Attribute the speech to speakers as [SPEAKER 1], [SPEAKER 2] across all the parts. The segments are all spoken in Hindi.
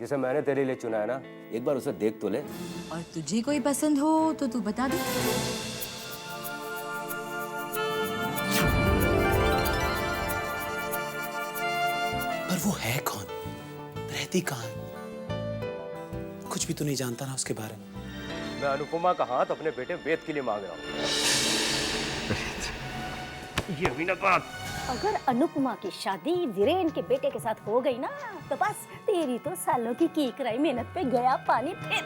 [SPEAKER 1] जिसे मैंने तेरे लिए चुना है ना, एक बार उसे देख तो ले।
[SPEAKER 2] और तुझे कोई पसंद हो तो तू बता दे।
[SPEAKER 3] पर वो है कौन, रहती कहाँ है? कुछ भी तो नहीं जानता ना उसके बारे में।
[SPEAKER 1] मैं अनुपमा का हाथ अपने बेटे वेद के लिए मांग रहा हूँ। ये भी ना बात।
[SPEAKER 4] अगर अनुपमा की शादी वीरेन के बेटे के साथ हो गई ना, तो बस तेरी तो सालों की कराई मेहनत पे गया पानी फिर।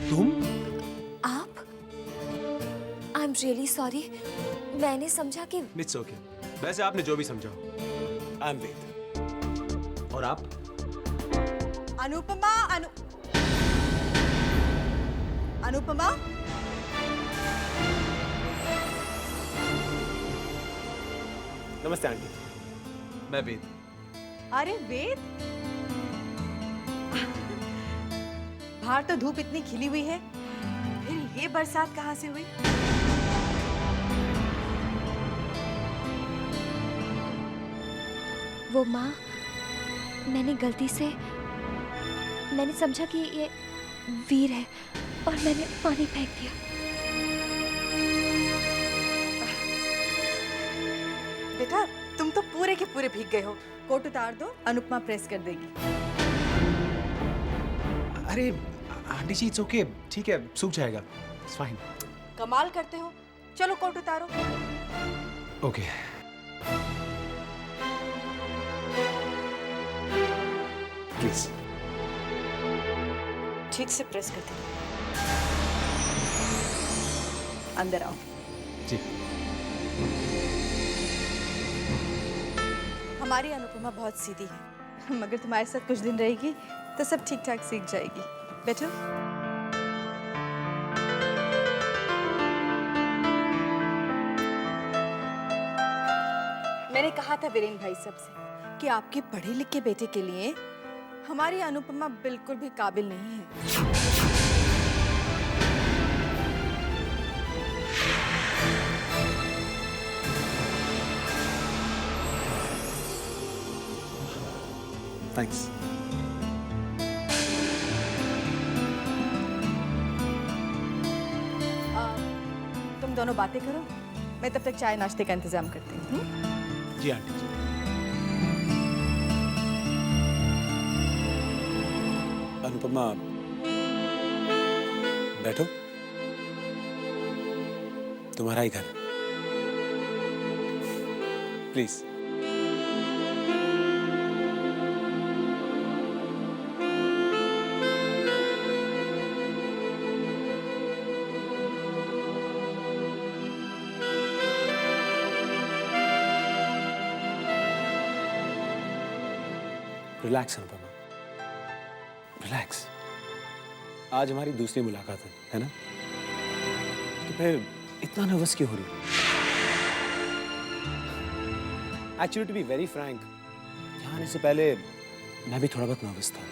[SPEAKER 3] तुम?
[SPEAKER 5] आप? I am really sorry. मैंने समझा कि
[SPEAKER 6] इट्स ओके। वैसे आपने जो भी समझा।
[SPEAKER 3] आई एम वेद। और आप?
[SPEAKER 2] अनुपमा, अनुपमा?
[SPEAKER 3] नमस्ते आंटी।
[SPEAKER 6] मैं वेद।
[SPEAKER 2] अरे वेद, बाहर तो धूप इतनी खिली हुई है, फिर ये बरसात कहाँ से हुई?
[SPEAKER 5] वो माँ, मैंने गलती से मैंने समझा कि ये वीर है और मैंने पानी फेंक दिया।
[SPEAKER 2] बेटा, तुम तो पूरे के पूरे भीग गए हो। कोट उतार दो, अनुपमा प्रेस कर देगी।
[SPEAKER 6] अरे आंटी जी इट्स ओके, ठीक है, सूख जाएगा, इट्स फाइन।
[SPEAKER 2] कमाल करते हो। चलो कोट उतारो।
[SPEAKER 6] ओके। प्लीज।
[SPEAKER 2] ठीक से प्रेस कर दो। अंदर आओ।
[SPEAKER 6] जी।
[SPEAKER 2] हमारी अनुपमा बहुत सीधी है, मगर तुम्हारे साथ कुछ दिन रहेगी तो सब ठीक ठाक सीख जाएगी। बैठो। मैंने कहा था वीरेन भाई सबसे कि आपके पढ़े लिखे बेटे के लिए हमारी अनुपमा बिल्कुल भी काबिल नहीं है।
[SPEAKER 3] थैंक्स।
[SPEAKER 2] तुम दोनों बातें करो, मैं तब तक चाय नाश्ते का इंतजाम करती हूँ।
[SPEAKER 6] जी आंटी जी।
[SPEAKER 3] अनुपमा, बैठो, तुम्हारा ही घर है। प्लीज। Relax Anupama, relax. आज हमारी दूसरी मुलाकात है ना? तो फिर इतना नर्वस क्यों हो रही हो? Actually to be very frank, यहाँ आने से पहले मैं भी थोड़ा बहुत नर्वस था,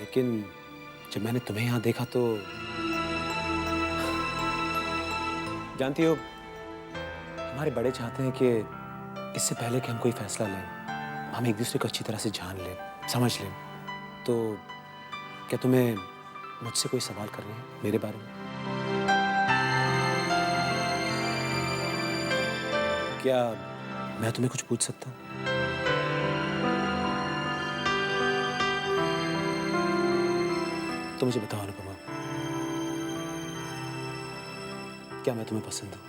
[SPEAKER 3] लेकिन जब मैंने तुम्हें यहाँ देखा तो जानती हो, हमारे बड़े चाहते हैं कि इससे पहले कि हम कोई फैसला लें, हम एक दूसरे को अच्छी तरह से जान लें, समझ लें। तो क्या तुम्हें मुझसे कोई सवाल करने हैं मेरे बारे में? क्या मैं तुम्हें कुछ पूछ सकता हूँ? तो मुझे बताओ अनुपमा, क्या मैं तुम्हें पसंद हूँ?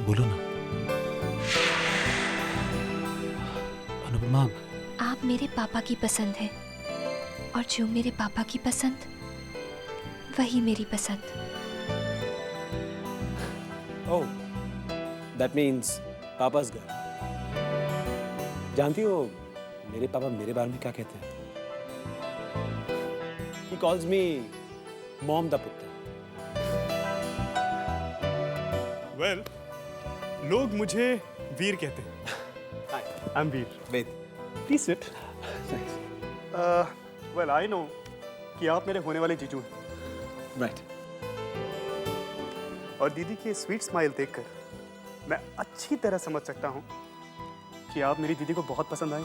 [SPEAKER 3] बोलो ना अनुपमा।
[SPEAKER 5] आप मेरे पापा की पसंद है और जो मेरे पापा की पसंद वही मेरी पसंद।
[SPEAKER 3] ओह, दैट मीन्स पापा's गर्ल। जानती हो मेरे पापा मेरे बारे में क्या कहते हैं? He calls me मॉम दा पुत्र।
[SPEAKER 6] वेल, लोग मुझे वीर कहते हैं।
[SPEAKER 3] Hi,
[SPEAKER 6] I am Veer.
[SPEAKER 3] Ved.
[SPEAKER 6] Please sit. Well I know
[SPEAKER 7] कि आप मेरे होने वाले जीजू हैं।
[SPEAKER 3] राइट।
[SPEAKER 7] और दीदी की स्वीट स्माइल देखकर मैं अच्छी तरह समझ सकता हूँ कि आप मेरी दीदी को बहुत पसंद आए।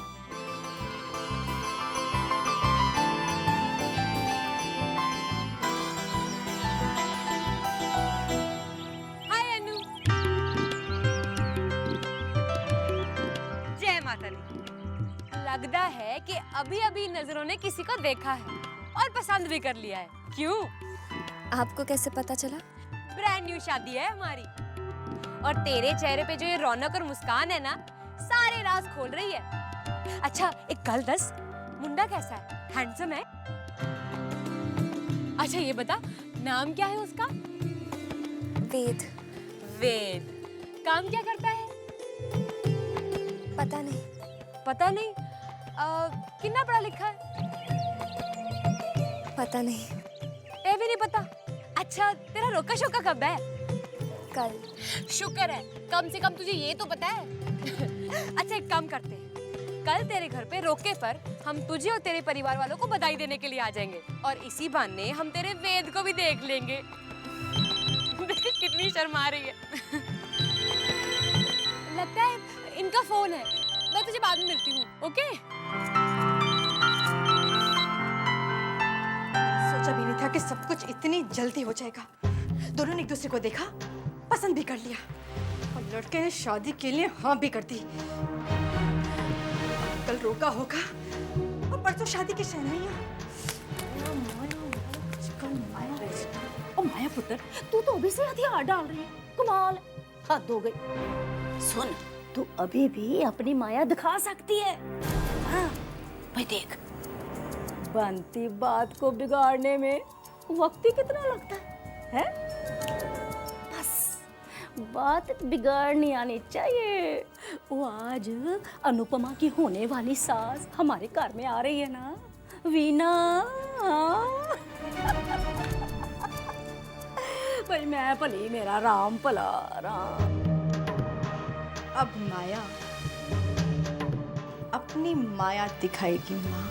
[SPEAKER 8] हाय अनु। जय माता दी। लगता है कि अभी अभी नजरों ने किसी को देखा है और पसंद भी कर लिया है। क्यों?
[SPEAKER 5] आपको कैसे पता चला?
[SPEAKER 8] ब्रांड न्यू शादी है हमारी और तेरे चेहरे पे जो ये रौनक और मुस्कान है ना, सारे राज खोल रही है। अच्छा एक गल दस, मुंडा कैसा है? हैंडसम है? अच्छा ये बता, नाम क्या है उसका?
[SPEAKER 5] वेद।
[SPEAKER 8] वेद। काम क्या करता है?
[SPEAKER 5] पता नहीं।
[SPEAKER 8] पता नहीं। कितना पढ़ा लिखा है?
[SPEAKER 5] पता नहीं।
[SPEAKER 8] ये भी नहीं पता। अच्छा तेरा रोका शोका कब है?
[SPEAKER 5] कल।
[SPEAKER 8] शुक्र है, कम से कम तुझे ये तो पता है। अच्छा एक काम करते हैं, कल तेरे घर पे रोके पर हम तुझे और तेरे परिवार वालों को बधाई देने के लिए आ जाएंगे और इसी बहाने हम तेरे वेद को भी देख लेंगे। कितनी शर्मा रही है। लगता है इनका फोन है, मैं तुझे बाद में मिलती हूँ। ओके?
[SPEAKER 2] सोचा भी नहीं था कि सब कुछ इतनी जल्दी हो जाएगा। दोनों ने एक दूसरे को देखा, पसंद भी कर लिया और लड़के ने शादी के लिए हाँ भी कर दी। कल रोका होगा और परसों शादी की शहनाइयां।
[SPEAKER 4] ओ माया पुत्र, तू तो अभी से हथियार डाल रही है। कमाल, हद हो गई। सुन, तू अभी भी अपनी माया दिखा सकती है। हाँ, भाई देख, बनती बात को बिगाड़ने में वक्त ही कितना लगता है? बस बात बिगाड़नी आनी चाहिए। वो आज अनुपमा की होने वाली सास हमारे घर में आ रही है ना, वीना। भाई मैं भली, मेरा राम भला राम।
[SPEAKER 2] अब माया अपनी माया दिखाएगी माँ।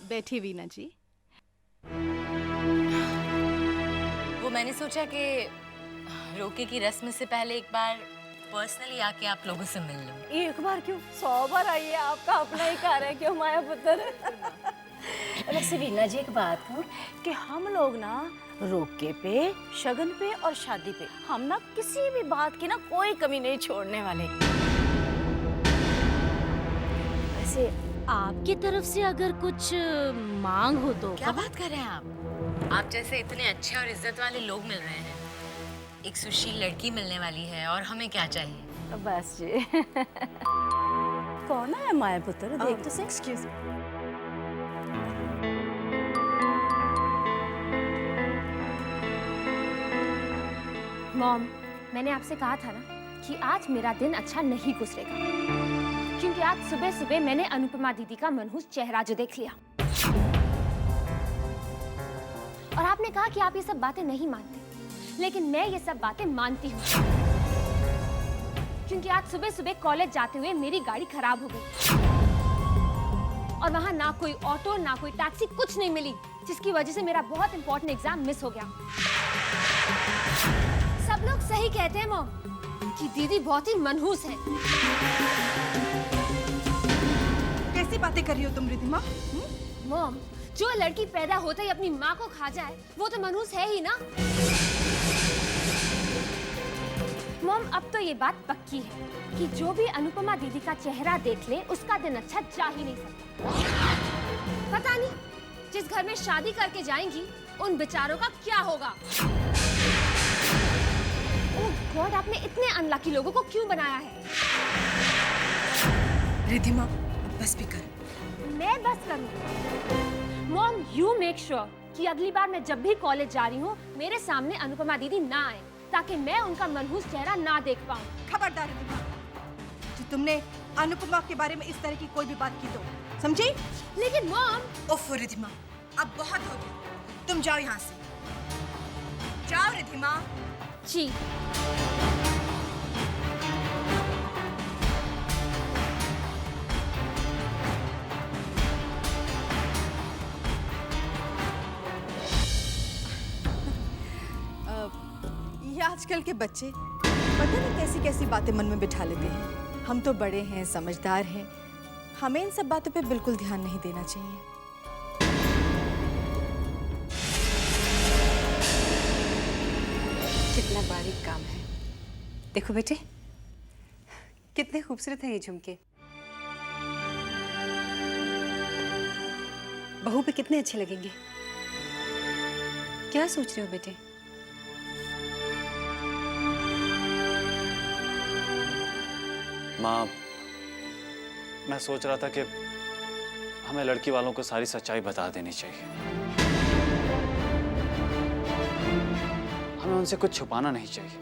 [SPEAKER 2] बैठी वीना जी।
[SPEAKER 9] वो मैंने सोचा कि रोके की रस्म से पहले एक बार पर्सनली आके आप लोगों से मिल लूं।
[SPEAKER 4] एक बार क्यों, 100 बार आइए, आपका अपना ही घर है क्यों माया पुत्र। वैसे वीना जी एक बात कहूं कि हम लोग ना रोके पे, शगन पे और शादी पे हम ना किसी भी बात की ना कोई कमी नहीं छोड़ने वाले। वैसे आपकी तरफ से अगर कुछ मांग हो तो।
[SPEAKER 9] क्या बात कर रहे हैं आप जैसे इतने अच्छे और इज्जत वाले लोग मिल रहे हैं। एक सुशील लड़की मिलने वाली है और हमें क्या चाहिए?
[SPEAKER 4] बस जी। कौन है माया पुत्र, देख तो सही।
[SPEAKER 2] Excuse me.
[SPEAKER 10] मॉम, मैंने आपसे कहा था ना कि आज मेरा दिन अच्छा नहीं गुजरेगा, क्योंकि आज सुबह सुबह मैंने अनुपमा दीदी का मनहूस चेहरा जो देख लिया। और आपने कहा कि आप ये सब बातें नहीं मानते, लेकिन मैं ये सब बातें मानती हूँ, क्योंकि आज सुबह सुबह कॉलेज जाते हुए मेरी गाड़ी खराब हो गई और वहां ना कोई ऑटो ना कोई टैक्सी, कुछ नहीं मिली, जिसकी वजह से मेरा बहुत इंपॉर्टेंट एग्जाम मिस हो गया। सब लोग सही कहते हैं मॉम कि दीदी बहुत ही मनहूस है।
[SPEAKER 2] कैसी बातें कर रही हो तुम रिधिमा?
[SPEAKER 10] मॉम, जो लड़की पैदा होते ही अपनी माँ को खा जाए वो तो मनहूस है ही ना। मॉम, अब तो ये बात पक्की है कि जो भी अनुपमा दीदी का चेहरा देख ले उसका दिन अच्छा जा ही नहीं सकता। पता नहीं जिस घर में शादी करके जाएंगी उन बेचारों का क्या होगा। ओह गॉड, आपने इतने अनलकी लोगों को क्यों बनाया है?
[SPEAKER 2] रिधिमा बस भी कर।
[SPEAKER 10] मैं बस करूंगी। मॉम, यू मेक श्योर कि अगली बार मैं जब भी कॉलेज जा रही हूँ मेरे सामने अनुपमा दीदी ना आए, ताकि मैं उनका मनहूस चेहरा ना देख पाऊँ।
[SPEAKER 2] खबरदार रिधिमा, जो तुमने अनुपमा के बारे में इस तरह की कोई भी बात की तो समझी?
[SPEAKER 10] लेकिन मॉम।
[SPEAKER 2] ओफ रिधिमा, अब बहुत हो गया, तुम जाओ यहाँ से। जाओ रिधिमा।
[SPEAKER 10] जी।
[SPEAKER 2] आजकल के बच्चे पता नहीं कैसी कैसी बातें मन में बिठा लेते हैं। हम तो बड़े हैं, समझदार हैं, हमें इन सब बातों पे बिल्कुल ध्यान नहीं देना चाहिए।
[SPEAKER 9] कितना बारीक काम है। देखो बेटे, कितने खूबसूरत हैं ये झुमके। बहू पे कितने अच्छे लगेंगे। क्या सोच रहे हो बेटे?
[SPEAKER 11] माँ, मैं सोच रहा था कि हमें लड़की वालों को सारी सच्चाई बता देनी चाहिए। हमें उनसे कुछ छुपाना नहीं चाहिए।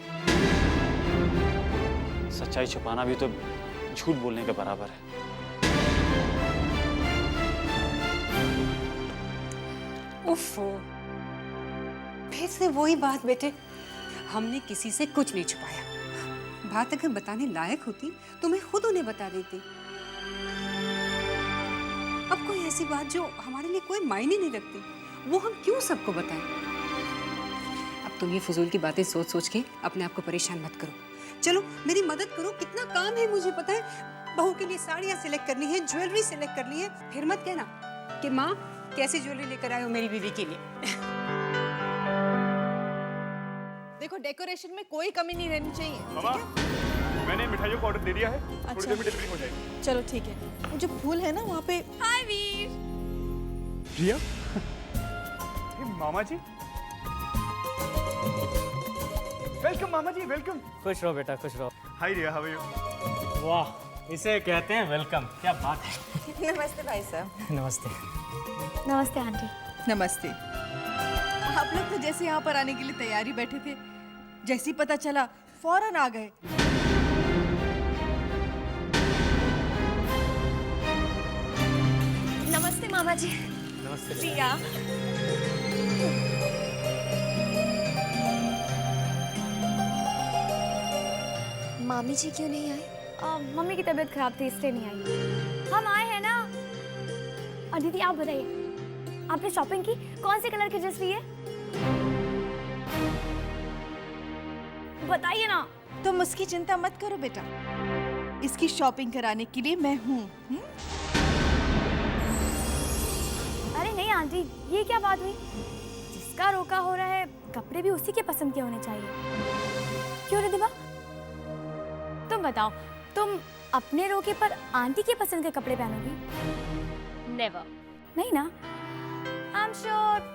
[SPEAKER 11] सच्चाई छुपाना भी तो झूठ बोलने के बराबर है।
[SPEAKER 9] उफ़ो, फिर से वही बात बेटे। हमने किसी से कुछ नहीं छुपाया। बात अगर बताने लायक होती तो मैं खुद उन्हें बता देती। अब कोई ऐसी बात जो हमारे लिए कोई मायने नहीं रखती, वो हम क्यों सबको बताएं? अब तुम ये फजूल की बातें सोच सोच के अपने आप को परेशान मत करो। चलो मेरी मदद करो, कितना काम है मुझे पता है। बहू के लिए साड़ियाँ सिलेक्ट करनी है, ज्वेलरी सिलेक्ट करनी है। फिर मत कहना कि माँ कैसी ज्वेलरी लेकर आए हो मेरी बीवी के लिए।
[SPEAKER 2] देखो, डेकोरेशन में कोई कमी नहीं रहनी चाहिए।
[SPEAKER 7] मामा, मैंने मिठाइयों को ऑर्डर दे दिया है। थोड़ी देर में डिलीवरी हो जाएगी।
[SPEAKER 2] चलो ठीक है। वो जो फूल है ना वहाँ पे।
[SPEAKER 8] हाय वीर।
[SPEAKER 7] रिया, ये मामा जी। वेलकम मामा जी, वेलकम।
[SPEAKER 1] खुश रहो बेटा, खुश रहो।
[SPEAKER 7] हाय रिया, हाउ आर यू?
[SPEAKER 1] वाह, इसे कहते हैं वेलकम। क्या बात है।
[SPEAKER 2] नमस्ते भाई साहब।
[SPEAKER 1] नमस्ते।
[SPEAKER 5] नमस्ते आंटी।
[SPEAKER 2] नमस्ते। आप लोग तो जैसे यहाँ पर आने के लिए तैयारी बैठे थे, जैसे ही पता चला फौरन आ गए।
[SPEAKER 5] नमस्ते मामा जी।
[SPEAKER 1] नमस्ते।
[SPEAKER 5] प्रिया। मामी जी क्यों नहीं आए?
[SPEAKER 10] मम्मी की तबीयत खराब थी इसलिए नहीं आई। हम आए हैं ना। और दीदी आप बताइए, आपने शॉपिंग की? कौन से कलर की ड्रेस ली है? बताइए ना।
[SPEAKER 2] तुम उसकी चिंता मत करो बेटा, इसकी शॉपिंग कराने के लिए मैं हूँ।
[SPEAKER 10] अरे नहीं आंटी, ये क्या बात हुई? जिसका रोका हो रहा है कपड़े भी उसी के पसंद के होने चाहिए। क्यों रिधिमा, तुम बताओ, तुम अपने रोके पर आंटी के पसंद के कपड़े पहनोगी?
[SPEAKER 8] नेवर।
[SPEAKER 10] नहीं ना? आई एम श्योर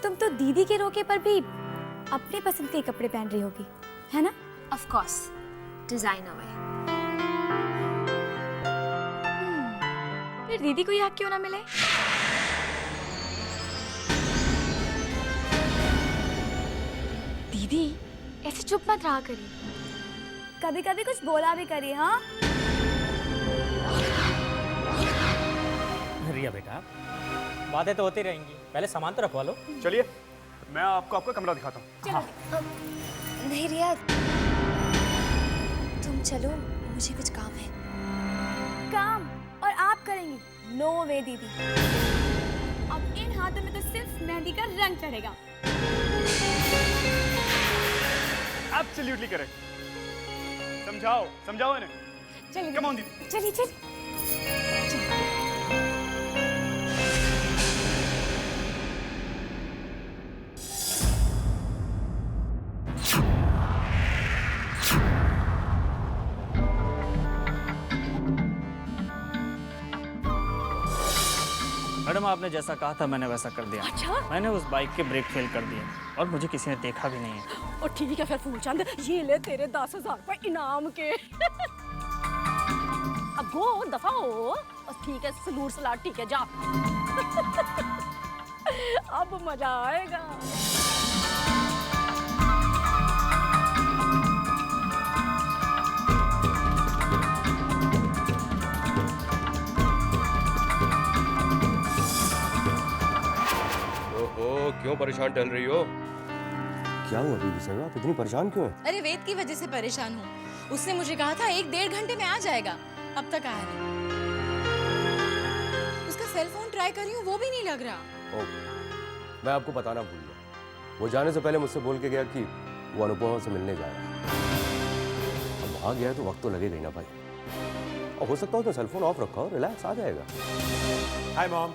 [SPEAKER 10] तुम तो दीदी के रोके पर भी अपनी पसंद के कपड़े पहन रही होगी, है ना?
[SPEAKER 5] ऑफ कोर्स, डिजाइनर वे। फिर दीदी को यहाँ क्यों ना मिले? दीदी ऐसे चुप मत रहा करिए,
[SPEAKER 10] कभी कभी कुछ बोला भी करिए। हाँ
[SPEAKER 1] रिया बेटा, बातें तो होती रहेंगी, पहले सामान तो रखवा लो।
[SPEAKER 7] चलिए, मैं आपको आपका कमरा दिखाता हूँ।
[SPEAKER 5] नहीं रिया, तुम चलो, मुझे कुछ काम है।
[SPEAKER 10] काम और आप करेंगी? नो वे दीदी, अब इन हाथों में तो सिर्फ मेहंदी का रंग चढ़ेगा।
[SPEAKER 7] Absolutely correct. समझाओ, समझाओ इन्हें।
[SPEAKER 10] चलिए
[SPEAKER 7] कम ऑन दीदी।
[SPEAKER 10] चलिए चलिए।
[SPEAKER 11] मैडम, आपने जैसा कहा था मैंने वैसा कर दिया।
[SPEAKER 10] अच्छा?
[SPEAKER 11] मैंने उस बाइक के ब्रेक फेल कर दिए और मुझे किसी ने देखा भी नहीं है।
[SPEAKER 10] और ठीक है फिर फूलचंद, ये ले तेरे 10,000 रुपए इनाम के। अब गो दफा हो। और ठीक है, सलूर सलाद ठीक है, जा। अब मजा आएगा।
[SPEAKER 1] ओहो, क्यों परेशान टहल रही हो?
[SPEAKER 12] क्या हुआ बीबी संगा, आप इतनी परेशान क्यों है?
[SPEAKER 8] अरे वेद की वजह से परेशान हूँ। उसने मुझे कहा था 1-1.5 घंटे में आ जाएगा, अब तक आया नहीं। उसका सेल फोन ट्राई कर रही हूँ, वो भी नहीं लग रहा।
[SPEAKER 1] मैं आपको बताना भूल गया, वो जाने से पहले मुझसे बोल के गया कि
[SPEAKER 12] वो अनुपमा से मिलने जा रहा है। अब वहाँ गया है तो वक्त तो लगेगा ही ना भाई। और हो सकता हो तो सेल फोन ऑफ रखा हो, रिलैक्स, आ जाएगा।
[SPEAKER 3] Hi mom.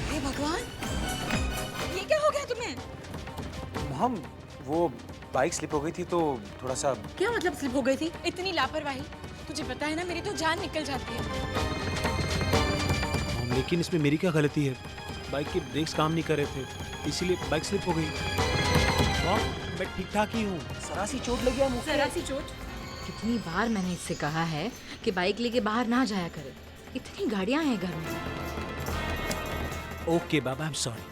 [SPEAKER 2] हे भगवान, ये क्या हो गया तुम्हें?
[SPEAKER 3] मॉम, वो बाइक स्लिप हो गई थी तो थोड़ा सा।
[SPEAKER 2] क्या मतलब स्लिप हो गई थी? इतनी लापरवाही, तुझे पता है ना मेरी तो जान निकल जाती है।
[SPEAKER 3] मॉम, लेकिन इसमें मेरी क्या गलती है? बाइक के ब्रेक्स काम नहीं कर रहे थे, इसीलिए बाइक स्लिप हो गई। मॉम, मैं ठीक ठाक ही हूँ, जरा सी चोट लगी है मुझे।
[SPEAKER 2] जरा सी चोट?
[SPEAKER 13] कितनी बार मैंने इससे कहा है कि बाइक लेके बाहर ना जाया करे, इतनी गाड़ियां हैं घर में।
[SPEAKER 3] Okay Baba, I am sorry.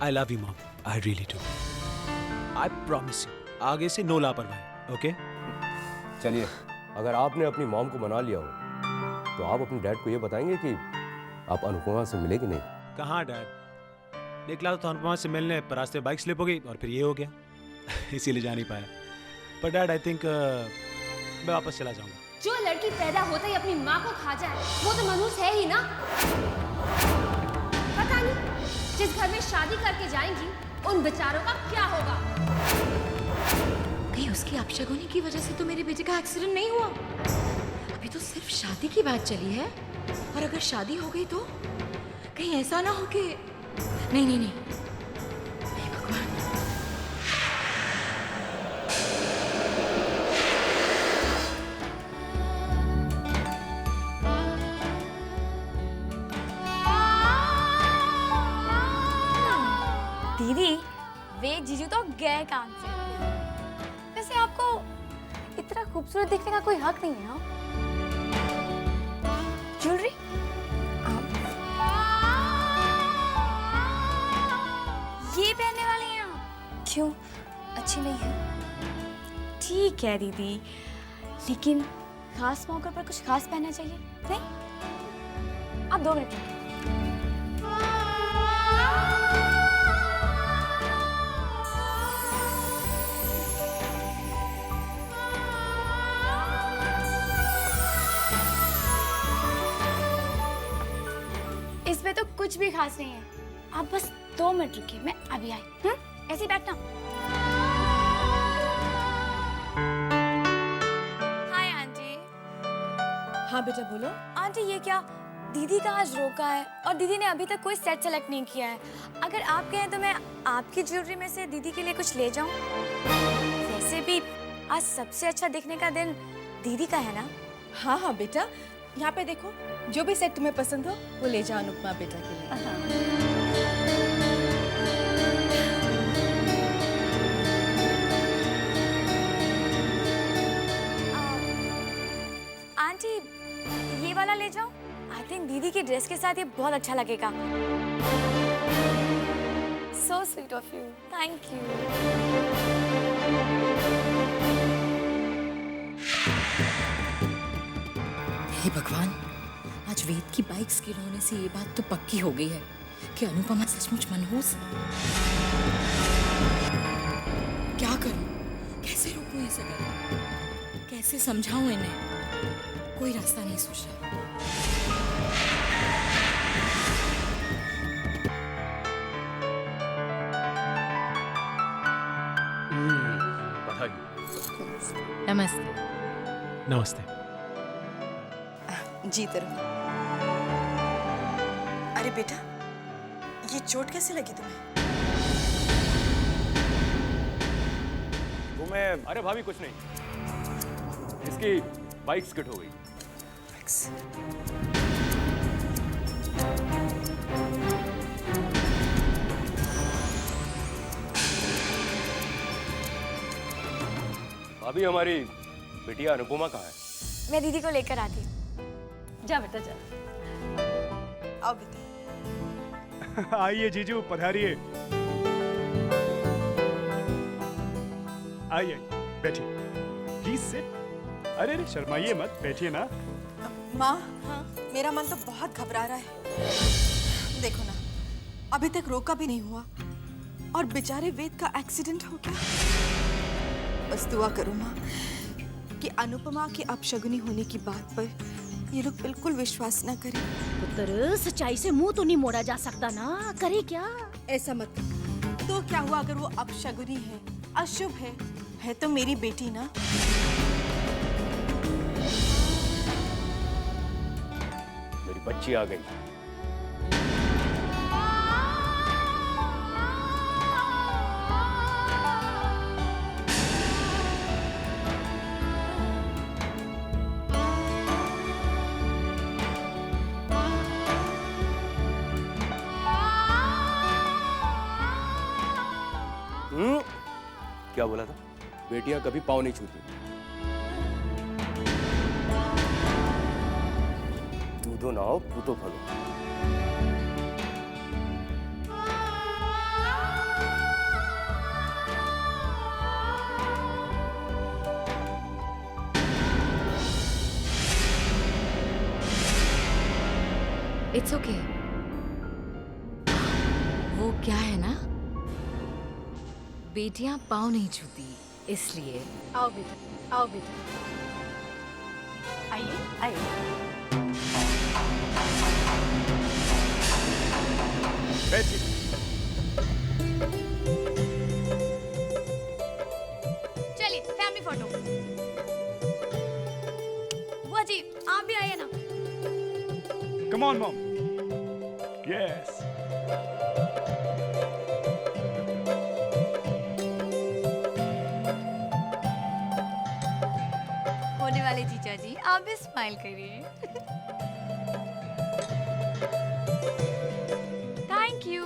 [SPEAKER 3] I love you mom, I really do. I promise you, आगे से नो लापरवाही, ओके?
[SPEAKER 12] चलिए, अगर आपने अपनी मॉम को मना लिया हो तो आप अपने डैड को ये बताएंगे कि आप अनुपमा से मिले कि नहीं?
[SPEAKER 3] कहाँ डैड? निकला तो अनुपमा से मिलने, पर रास्ते बाइक स्लिप हो गई और फिर ये हो गया। इसीलिए जा नहीं पाया। पर डैड, आई थिंक मैं वापस चला जाऊंगा।
[SPEAKER 10] जो लड़की पैदा होते ही अपनी माँ को खा जाए वो तो मनुष्य है ही ना। पता नहीं जिस घर में शादी करके जाएंगी उन बेचारों का क्या होगा।
[SPEAKER 13] कहीं उसकी अपशगुनी की वजह से तो मेरे बेटे का एक्सीडेंट नहीं हुआ? अभी तो सिर्फ शादी की बात चली है, और अगर शादी हो गई तो कहीं ऐसा ना हो कि नहीं नहीं नहीं, नहीं भगवान।
[SPEAKER 10] दीदी, वे जीजू तो गए काम से। वैसे आपको इतना खूबसूरत दिखने का कोई हक नहीं है ना? ज्वेलरी ये पहनने वाली हैं आप? क्यों, अच्छी नहीं है? ठीक है दीदी, लेकिन खास मौके पर कुछ खास पहनना चाहिए नहीं? आप 2 मिनट रुकिए। इसमें तो कुछ भी खास नहीं है, आप बस 2 मिनट रुकिए, मैं अभी आई। ऐसे ही बैठना। Hi aunty.
[SPEAKER 2] हाँ बेटा बोलो।
[SPEAKER 10] आंटी, ये क्या, दीदी का आज रोका है और दीदी ने अभी तक कोई सेट सेलेक्ट नहीं किया है। अगर आप कहें तो मैं आपकी ज्वेलरी में से दीदी के लिए कुछ ले जाऊं? वैसे भी आज सबसे अच्छा दिखने का दिन दीदी का है ना?
[SPEAKER 2] हाँ हाँ बेटा, यहाँ पे देखो, जो भी सेट तुम्हें पसंद हो वो ले जाओ अनुपमा बेटा के लिए।
[SPEAKER 10] आंटी, ये वाला ले जाओ। आई थिंक दीदी की ड्रेस के साथ ये बहुत अच्छा लगेगा। So sweet of you, thank you.
[SPEAKER 13] हे भगवान, आज वेद की बाइक स्किड होने से ये बात तो पक्की हो गई है कि अनुपमा सचमुच मनहूस है। क्या करूं, कैसे रोकूं ये सगा, कैसे समझाऊं इन्हें? कोई रास्ता नहीं सूझ रहा। नमस्ते।
[SPEAKER 3] नमस्ते।
[SPEAKER 2] जीते रहो। अरे बेटा, ये चोट कैसे लगी तुम्हें?
[SPEAKER 1] वो मैं, अरे भाभी कुछ नहीं, इसकी बाइक स्किड हो गई। भाभी, हमारी बिटिया अनुपमा कहाँ है?
[SPEAKER 10] मैं दीदी को लेकर आती।
[SPEAKER 2] जा बेटा जा। आओ बेटा।
[SPEAKER 7] आइए जीजू, पधारिए। आइए, बैठिए। Please sit. अरे शर्माइए मत, बैठिए ना।
[SPEAKER 2] माँ, मेरा मन तो बहुत घबरा रहा है। देखो ना, अभी तक रोका भी नहीं हुआ और बेचारे वेद का एक्सीडेंट हो गया। बस दुआ करो माँ,
[SPEAKER 14] कि अनुपमा के अपशगुनी होने की बात पर ये लोग बिल्कुल विश्वास न करें।
[SPEAKER 4] पुत्र, सच्चाई से मुंह तो नहीं मोड़ा जा सकता ना, करे क्या?
[SPEAKER 14] ऐसा मत कर। तो क्या हुआ अगर वो अपशगुनी है, अशुभ है तो मेरी बेटी ना।
[SPEAKER 1] मेरी बच्ची आ गई।
[SPEAKER 12] क्या बोला था? बेटियां कभी पाँव नहीं छूती। दूधो नाओ पूतो फलो।
[SPEAKER 13] It's okay. वो क्या है ना, बेटियां पाँव नहीं छूती, इसलिए।
[SPEAKER 4] आओ बेटा, आओ बेटा, आइए आइए।
[SPEAKER 1] बैठिए।
[SPEAKER 8] चलिए फैमिली फोटो। बुआ जी आप भी आइए ना।
[SPEAKER 1] Come on, Mom. Yes.
[SPEAKER 8] होने वाले जीजा जी आप भी स्माइल करिए। Thank you.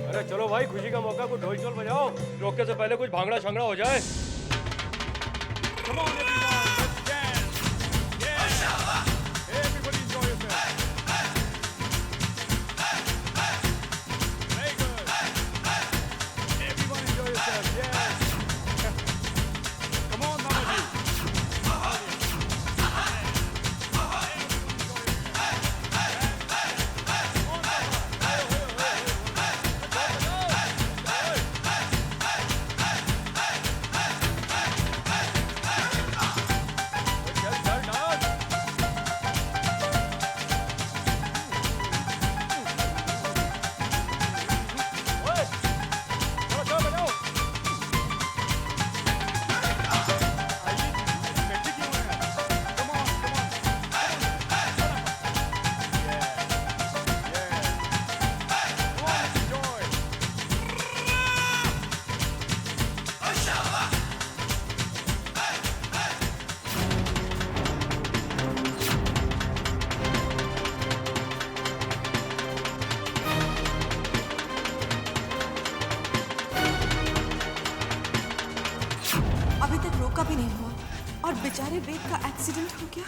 [SPEAKER 12] अरे चलो भाई, खुशी का मौका, को ढोल छोल बजाओ, रोकने से पहले कुछ भांगड़ा छांगड़ा हो जाए।
[SPEAKER 1] Come on, everyone. Let's dance. Yeah. Everybody enjoy yourself. Very good. Everyone enjoy yourself. Yes. Come on, Mama ji.
[SPEAKER 14] अभी तक रोका भी नहीं हुआ और बेचारे वेद का एक्सीडेंट हो गया।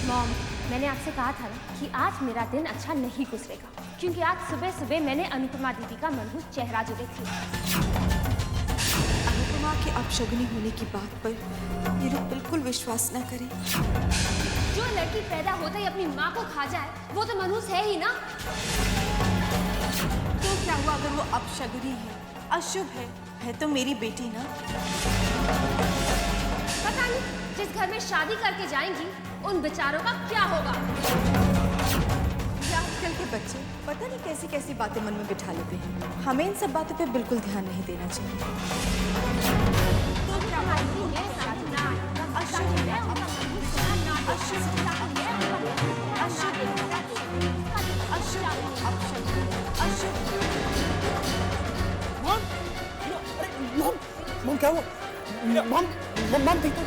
[SPEAKER 10] मॉम, मैंने आपसे कहा था ना कि आज मेरा दिन अच्छा नहीं गुजरेगा, क्योंकि आज सुबह सुबह मैंने अनुपमा दीदी का मनहूस चेहरा जो देखी।
[SPEAKER 14] अनुपमा के अपशगुनी होने की बात पर ये लोग बिल्कुल विश्वास न करें।
[SPEAKER 10] जो लड़की पैदा होते ही अपनी माँ को खा जाए वो तो मनहूस है ही ना।
[SPEAKER 14] तो क्या हुआ अगर वो अपशगुनी है, अशुभ है तो मेरी बेटी ना।
[SPEAKER 10] पता नहीं जिस घर में शादी करके जाएंगी उन बेचारों का क्या होगा।
[SPEAKER 14] ये आजकल के बच्चे पता नहीं कैसी कैसी बातें मन में बिठा लेते हैं। हमें इन सब बातों पे बिल्कुल ध्यान नहीं देना चाहिए। तो क्या हुआ अशुभ है,
[SPEAKER 6] मॉम क्या हुआ? मॉम ठीक है?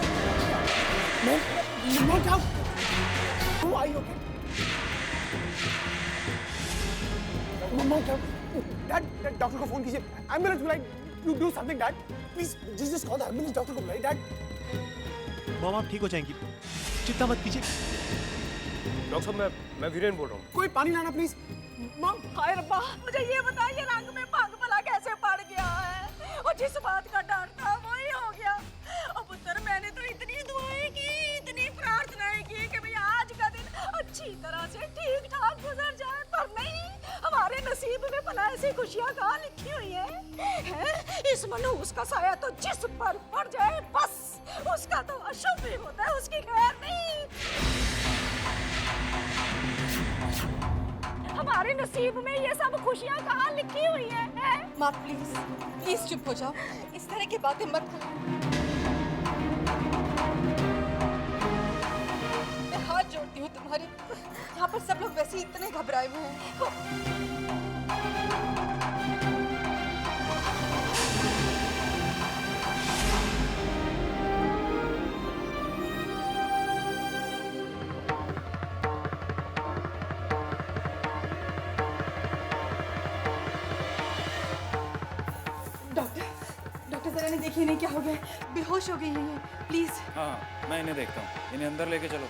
[SPEAKER 6] मॉम क्या? Who are you okay? Mom क्या? डैड डॉक्टर को फोन कीजिए। एम्बुलेंस बुलाइए। You do something, Dad. Please just call the ambulance. Doctor को बुलाइए, डैड। मॉम आप ठीक हो जाएंगी, चिंता मत कीजिए।
[SPEAKER 12] डॉक्टर साहब, मैं वीरेन बोल रहा हूँ।
[SPEAKER 6] कोई पानी लाना प्लीज। मॉम
[SPEAKER 4] हाय रब्बा, मुझे ये बताइए रंग में भांग भला कैसे पड़ गया है, और जिस बात का डर था वही हो गया। और पुत्र, मैंने तो इतनी दुआएं की, इतनी प्रार्थनाएं की कि भैया आज का दिन अच्छी तरह से ठीक ठाक गुजर जाए, पर नहीं, हमारे नसीब में भला ऐसी खुशियाँ कहाँ लिखी हुई है? इस मनहूस का साया तो जिस पर पड़ जाए बस उसका तो अशुभ ही होता है, उसकी खैर नहीं। हमारे नसीब में ये सब खुशियाँ कहाँ लिखी हुई है?
[SPEAKER 2] माँ प्लीज प्लीज चुप हो जाओ, इस तरह की बातें मत करो। मैं हाथ जोड़ती हूँ तुम्हारे, यहाँ पर सब लोग वैसे ही इतने घबराए हुए हैं। डॉक्टर जरा ने देखिए इन्हें क्या हो गया, बेहोश हो गई हैं ये, प्लीज।
[SPEAKER 11] हाँ मैं इन्हें देखता हूँ, इन्हें अंदर लेके चलो।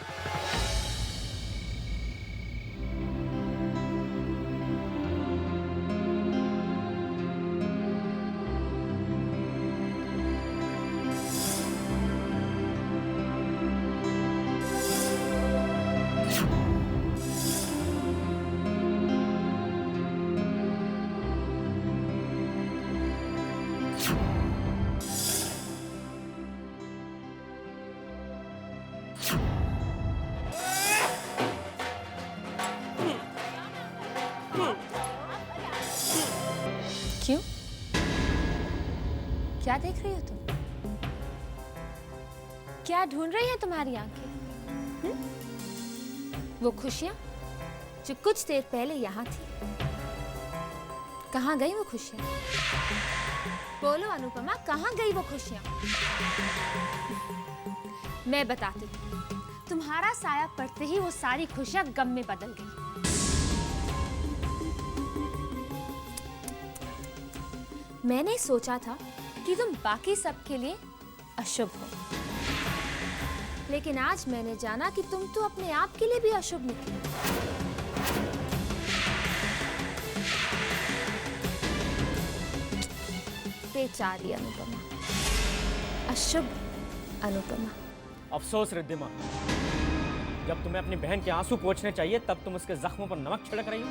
[SPEAKER 10] क्यों? क्या देख रही हो तुम? क्या ढूंढ रही है तुम्हारी आंखें? वो खुशियां जो कुछ देर पहले यहाँ थी, कहाँ गई वो खुशियां? बोलो अनुपमा, कहाँ गई वो खुशियां? मैं बताती हूँ, तुम्हारा साया पड़ते ही वो सारी खुशियां गम में बदल गई। मैंने सोचा था कि तुम बाकी सबके लिए अशुभ हो, लेकिन आज मैंने जाना कि तुम तो अपने आप के लिए भी अशुभ निकली। बेचारी अनुपमा, अशुभ अनुपमा।
[SPEAKER 1] अफसोस रिद्धिमा, जब तुम्हें अपनी बहन के आंसू पोंछने चाहिए तब तुम उसके जख्मों पर नमक छिड़क रही हो।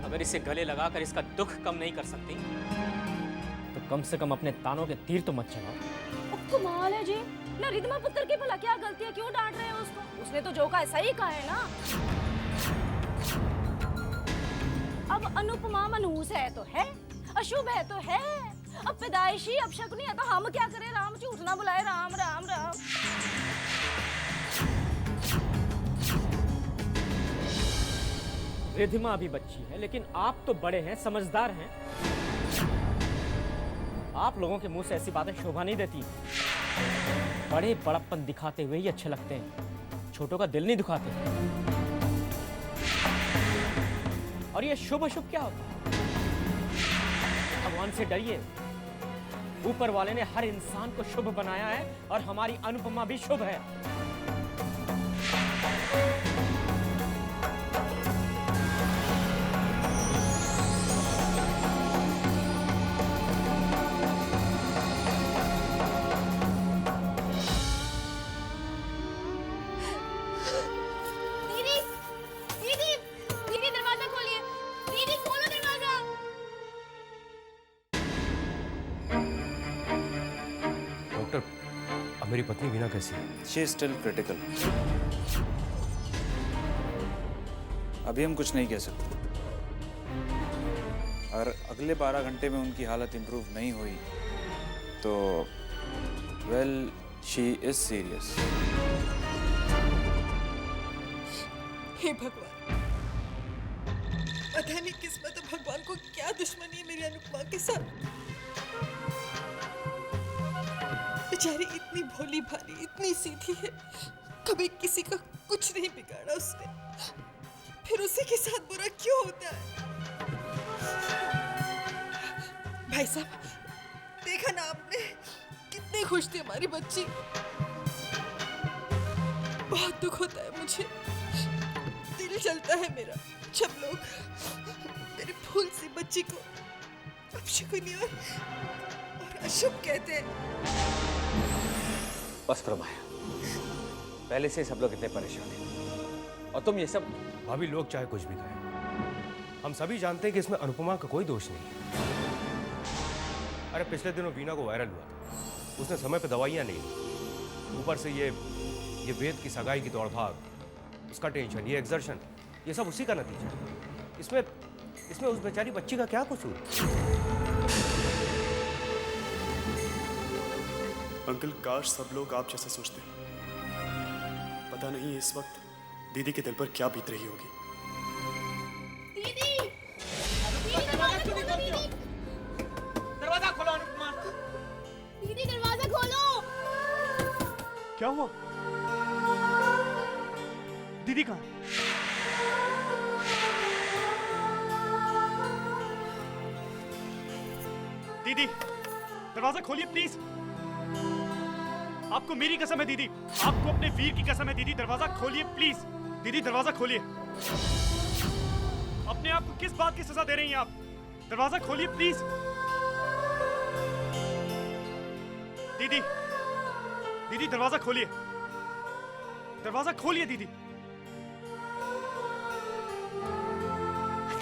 [SPEAKER 1] अगर इसे गले लगाकर इसका दुख कम नहीं कर सकती तो कम से कम अपने तानों के तीर तो मत चलाओ।
[SPEAKER 4] कमाल है जी, ना रिद्धिमा पुत्र की भला क्या गलती है, क्यों डांट रहे हो उसको? उसने तो जो कहा सही कहा है ना। अब अनुपमा मनहूस है तो है, अशुभ है तो है, अब पैदाइशी अपशकुनी है तो हम क्या करें? राम झूठ ना बुलाए, राम राम राम।
[SPEAKER 1] रिद्धिमा अभी बच्ची है, लेकिन आप तो बड़े हैं, समझदार हैं। आप लोगों के मुंह से ऐसी बातें शोभा नहीं देती। बड़े बड़प्पन दिखाते हुए ही अच्छे लगते हैं, छोटों का दिल नहीं दुखाते। और ये शुभ अशुभ क्या होता है? भगवान से डरिए, ऊपर वाले ने हर इंसान को शुभ बनाया है और हमारी अनुपमा भी शुभ है।
[SPEAKER 12] मेरी पत्नी वीना कैसी है?
[SPEAKER 11] She is still critical. अभी हम कुछ नहीं कह सकते, और अगले 12 घंटे में उनकी हालत इंप्रूव नहीं हुई तो वेल शी इज सीरियस।
[SPEAKER 14] हे भगवान, पता नहीं किस्मत भगवान को क्या दुश्मनी है मेरी अनुपमा के साथ। बेचारी इतनी भोली भाली, इतनी सीधी है, कभी किसी का कुछ नहीं बिगाड़ा उसने, फिर उसी के साथ बुरा क्यों होता है? भाई साहब, देखा ना आपने कितनी खुश थी हमारी बच्ची। बहुत दुख होता है मुझे, दिल जलता है मेरा जब लोग मेरे फूल सी बच्ची को अपशकुनी और अशुभ कहते हैं।
[SPEAKER 1] बस प्रमाया, पहले से सब लोग इतने परेशान हैं और तुम ये सब।
[SPEAKER 12] भाभी लोग चाहे कुछ भी कहें, हम सभी जानते हैं कि इसमें अनुपमा का कोई दोष नहीं। अरे पिछले दिनों वीना को वायरल हुआ, उसने समय पे दवाइयाँ नहीं ली, ऊपर से ये वेद की सगाई की दौड़भाग, उसका टेंशन, ये एग्जर्शन, ये सब उसी का नतीजा है। इसमें उस बेचारी बच्ची का क्या कसूर?
[SPEAKER 7] अंकल, काश सब लोग आप जैसा सोचते। पता नहीं इस वक्त दीदी के दिल पर क्या बीत रही होगी।
[SPEAKER 1] दरवाजा खोलो अनुपमा।
[SPEAKER 10] दीदी दरवाजा खोलो।
[SPEAKER 7] क्या हुआ? दीदी कहाँ है? दीदी दरवाजा खोलिए प्लीज। आपको मेरी कसम है दीदी, आपको अपने वीर की कसम है दीदी, दरवाजा खोलिए प्लीज। दीदी दरवाजा खोलिए। अपने आप को किस बात की सजा दे रही हैं आप? दरवाजा खोलिए प्लीज। दीदी दीदी दरवाजा खोलिए, दरवाजा खोलिए दीदी।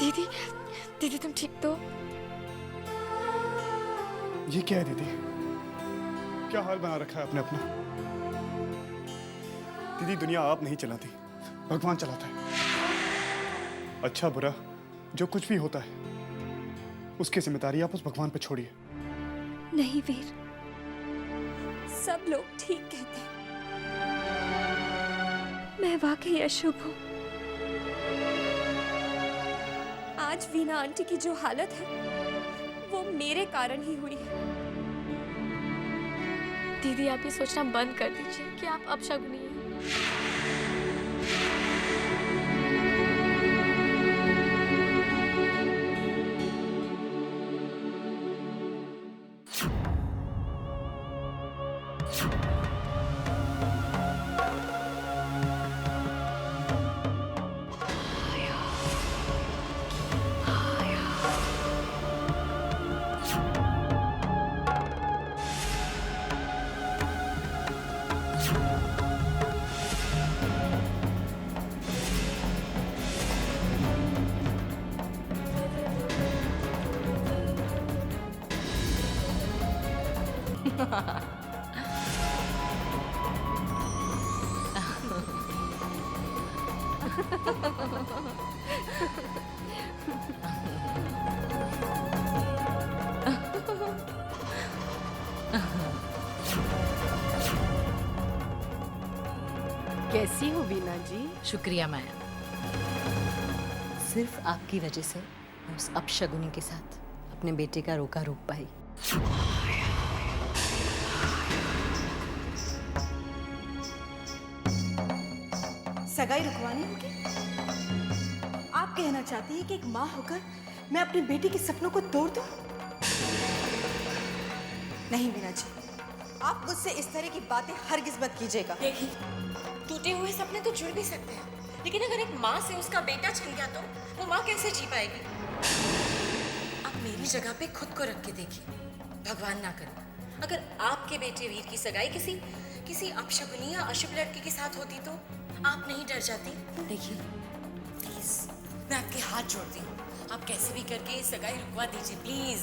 [SPEAKER 5] दीदी दीदी तुम ठीक तो?
[SPEAKER 7] ये क्या है दीदी? क्या हाल बना रखा है आपने अपना? दीदी दुनिया आप नहीं चलाती, भगवान चलाता है। अच्छा बुरा जो कुछ भी होता है उसकी जिम्मेदारी आप उस भगवान पे छोड़िए।
[SPEAKER 5] नहीं वीर, सब लोग ठीक कहते हैं, मैं वाकई अशुभ हूँ। आज वीना आंटी की जो हालत है वो मेरे कारण ही हुई है।
[SPEAKER 8] दीदी आप ये सोचना बंद कर दीजिए कि आप अपशगुनी हैं।
[SPEAKER 15] कैसी हो वीना जी?
[SPEAKER 13] शुक्रिया माया। सिर्फ आपकी वजह से मैं उस अपशगुनी के साथ अपने बेटे का रोका रोक पाई।
[SPEAKER 14] सगाई रुकवानी होगी? आप कहना चाहती हैं कि एक माँ होकर मैं अपनी बेटी के सपनों को तोड़ दूं? नहीं मीना जी, आप मुझसे इस तरह की बातें हरगिज मत कीजिएगा।
[SPEAKER 13] देखिए, टूटे हुए सपने तो जुड़ भी सकते हैं, लेकिन अगर एक माँ से उसका बेटा छिन गया तो वो माँ कैसे जी पाएगी? आप मेरी जगह पे खुद को रख के देखिए। भगवान ना करे अगर आपके बेटे वीर की सगाई किसी अपशगुनी या अशुभ लड़के के साथ होती तो आप नहीं डर जाती? देखिए प्लीज, मैं आपके हाथ जोड़ती हूँ, आप कैसे भी करके सगाई रुकवा दीजिए प्लीज।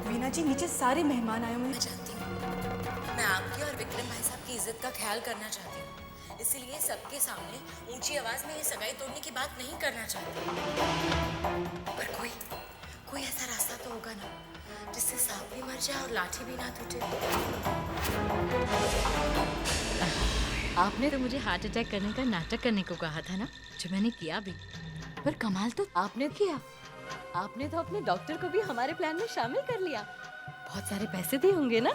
[SPEAKER 14] मीना जी, नीचे सारे मेहमान आए हुए हैं।
[SPEAKER 13] मैं जानती हूँ, मैं आपकी और विक्रम भाई साहब की इज्जत का ख्याल करना चाहती हूँ, इसलिए सबके सामने ऊंची आवाज में ये सगाई तोड़ने की बात नहीं करना चाहती। पर कोई ऐसा रास्ता तो होगा ना जिससे सांप भी मर जाए और लाठी भी ना टूटे। आपने तो मुझे हार्ट अटैक करने का नाटक करने को कहा था ना, जो मैंने किया भी। पर कमाल तो आपने किया। आपने तो अपने डॉक्टर को भी हमारे प्लान में शामिल कर लिया। बहुत सारे पैसे दिए होंगे ना?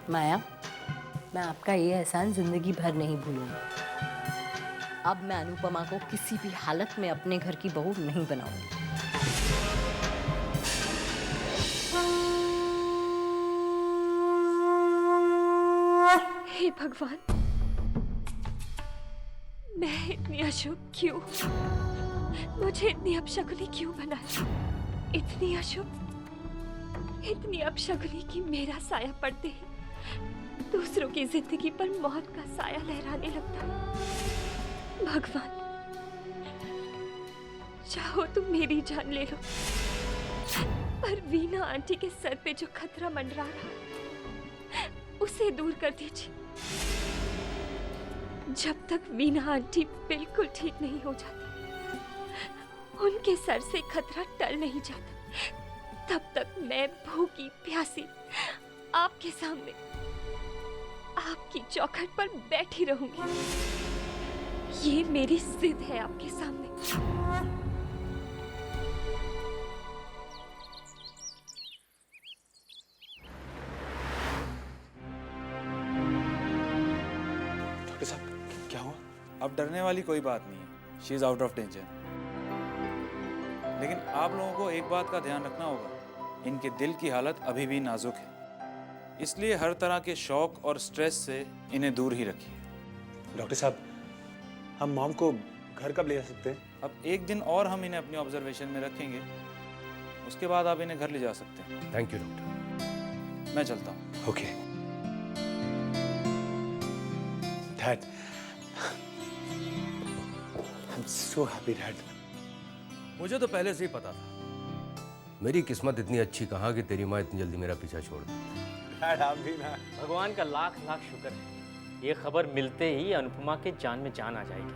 [SPEAKER 13] माया, मैं आपका ये एहसान जिंदगी भर नहीं भूलूंगी। अब मैं अनुपमा को किसी भी हालत में अपने घर की बहू नहीं बनाऊंगी।
[SPEAKER 5] हे भगवान, मैं इतनी अशुभ क्यों? मुझे इतनी अपशगुनी क्यों बनाया? इतनी अशुभ, इतनी अपशगुनी कि मेरा साया पड़ते ही दूसरों की जिंदगी पर मौत का साया लहराने लगता है। भगवान, चाहो तो मेरी जान ले लो, पर वीना आंटी के सर पे जो खतरा मंडरा रहा है उसे दूर कर दीजिए। जब तक वीना आंटी बिल्कुल ठीक नहीं हो जाती, उनके सर से खतरा टल नहीं जाता, तब तक मैं भूखी प्यासी आपके सामने आपकी चौखट पर बैठी रहूंगी। ये मेरी जिद है आपके सामने।
[SPEAKER 3] डॉक्टर साहब क्या हुआ?
[SPEAKER 11] अब डरने वाली कोई बात नहीं है, she is out of danger. लेकिन आप लोगों को एक बात का ध्यान रखना होगा, इनके दिल की हालत अभी भी नाजुक है, इसलिए हर तरह के शौक और स्ट्रेस से इन्हें दूर ही रखिए।
[SPEAKER 3] डॉक्टर साहब, हम मॉम को घर कब ले जा सकते हैं?
[SPEAKER 11] अब एक दिन और हम इन्हें अपनी ऑब्जर्वेशन में रखेंगे, उसके बाद आप इन्हें घर ले जा सकते हैं।
[SPEAKER 12] Thank you doctor.
[SPEAKER 11] मैं चलता हूँ।
[SPEAKER 3] Okay dad, I am so happy dad.
[SPEAKER 12] मुझे तो पहले से ही पता था, मेरी किस्मत इतनी अच्छी कहाँ कि तेरी माँ इतनी जल्दी मेरा पीछा छोड़ दी।
[SPEAKER 3] डैड आप भी ना।
[SPEAKER 1] भगवान का लाख लाख शुक्र है, ये खबर मिलते ही अनुपमा के जान में जान आ जाएगी।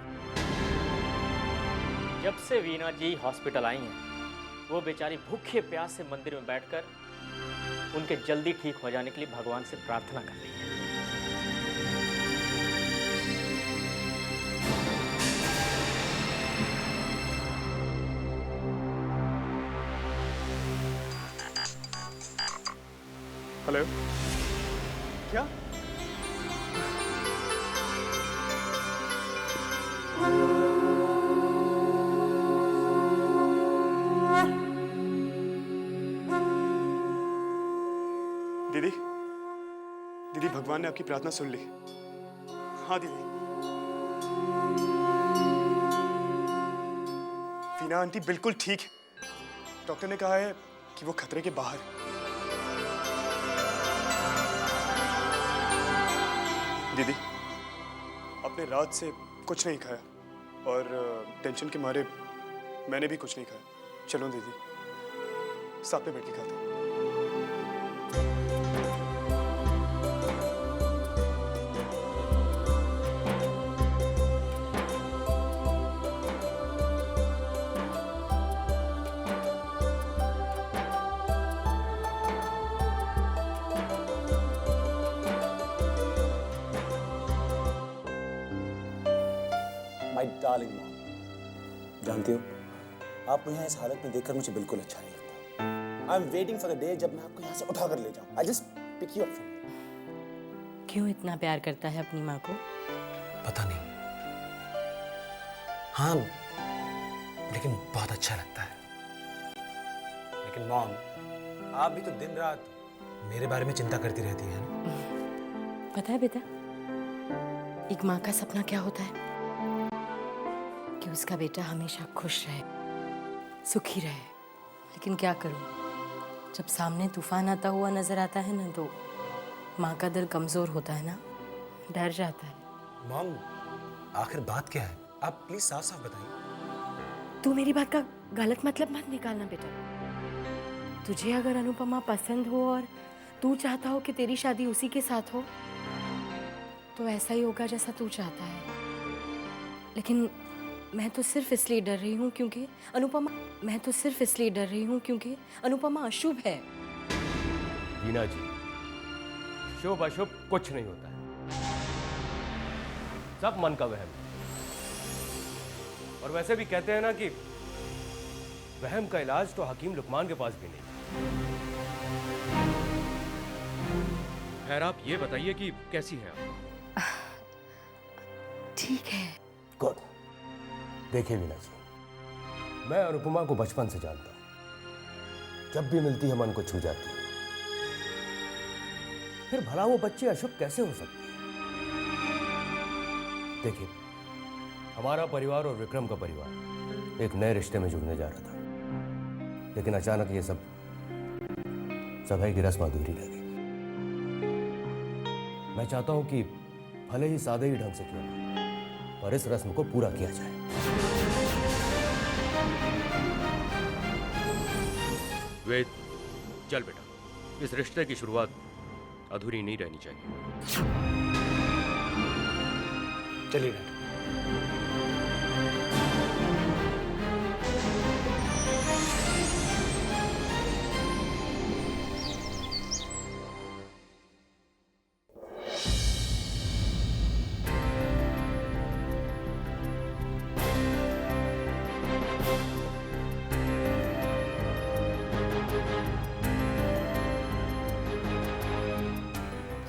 [SPEAKER 1] जब से वीना जी हॉस्पिटल आई हैं, वो बेचारी भूखे प्यास से मंदिर में बैठकर उनके जल्दी ठीक हो जाने के लिए भगवान से प्रार्थना कर रही है।
[SPEAKER 7] हेलो, क्या? दीदी, दीदी भगवान ने आपकी प्रार्थना सुन ली। हाँ दीदी, वीना आंटी बिल्कुल ठीक है। डॉक्टर ने कहा है कि वो खतरे के बाहर है। दीदी, आपने रात से कुछ नहीं खाया और टेंशन के मारे मैंने भी कुछ नहीं खाया। चलो दीदी, साथ में बैठ के खाते हैं।
[SPEAKER 3] माय डार्लिंग मॉम, जानती हो आपको यहाँ इस हालत में देखकर मुझे बिल्कुल अच्छा नहीं लगता। I am waiting for the day जब मैं आपको यहाँ से उठा कर ले जाऊँ। I just pick you up from here.
[SPEAKER 13] क्यों इतना प्यार करता है अपनी माँ को?
[SPEAKER 3] पता नहीं, हाँ लेकिन बहुत अच्छा लगता है। लेकिन मॉम, आप भी तो दिन रात मेरे बारे में चिंता करती रहती हैं ना?
[SPEAKER 13] पता है बेटा, एक माँ का सपना क्या होता है? कि उसका बेटा हमेशा खुश रहे, सुखी रहे। लेकिन क्या करूं, जब सामने तूफान आता हुआ नजर आता है ना, तो माँ का दिल कमजोर होता है ना, डर जाता है।
[SPEAKER 3] मॉम, आखिर बात क्या है? आप प्लीज साफ साफ बताइए।
[SPEAKER 13] तू मेरी बात का गलत मतलब मत निकालना बेटा। तुझे अगर अनुपमा पसंद हो और तू चाहता हो कि तेरी शादी उसी के साथ हो, तो ऐसा ही होगा जैसा तू चाहता है। लेकिन मैं तो सिर्फ इसलिए डर रही हूँ क्योंकि अनुपमा अशुभ है।
[SPEAKER 12] वीना जी, शुभ अशुभ कुछ नहीं होता है, सब मन का वहम है। और वैसे भी कहते हैं ना कि वहम का इलाज तो हकीम लुकमान के पास भी नहीं। खैर, आप ये बताइए कि कैसी हैं आप?
[SPEAKER 13] ठीक है।
[SPEAKER 12] गुड। देखिए वीना जी, मैं अनुपमा को बचपन से जानता हूं। जब भी मिलती है मन को छू जाती है। फिर भला वो बच्चे अशुभ कैसे हो सकते हैं? देखिए, हमारा परिवार और विक्रम का परिवार एक नए रिश्ते में जुड़ने जा रहा था, लेकिन अचानक ये सब सगाई की रस्म अधूरी रह गई। मैं चाहता हूं कि भले ही सादे ही ढंग से क्यों ना, पर इस रस्म को पूरा किया जाए। वेद, चल बेटा, इस रिश्ते की शुरुआत अधूरी नहीं रहनी चाहिए।
[SPEAKER 3] चलिए डैड।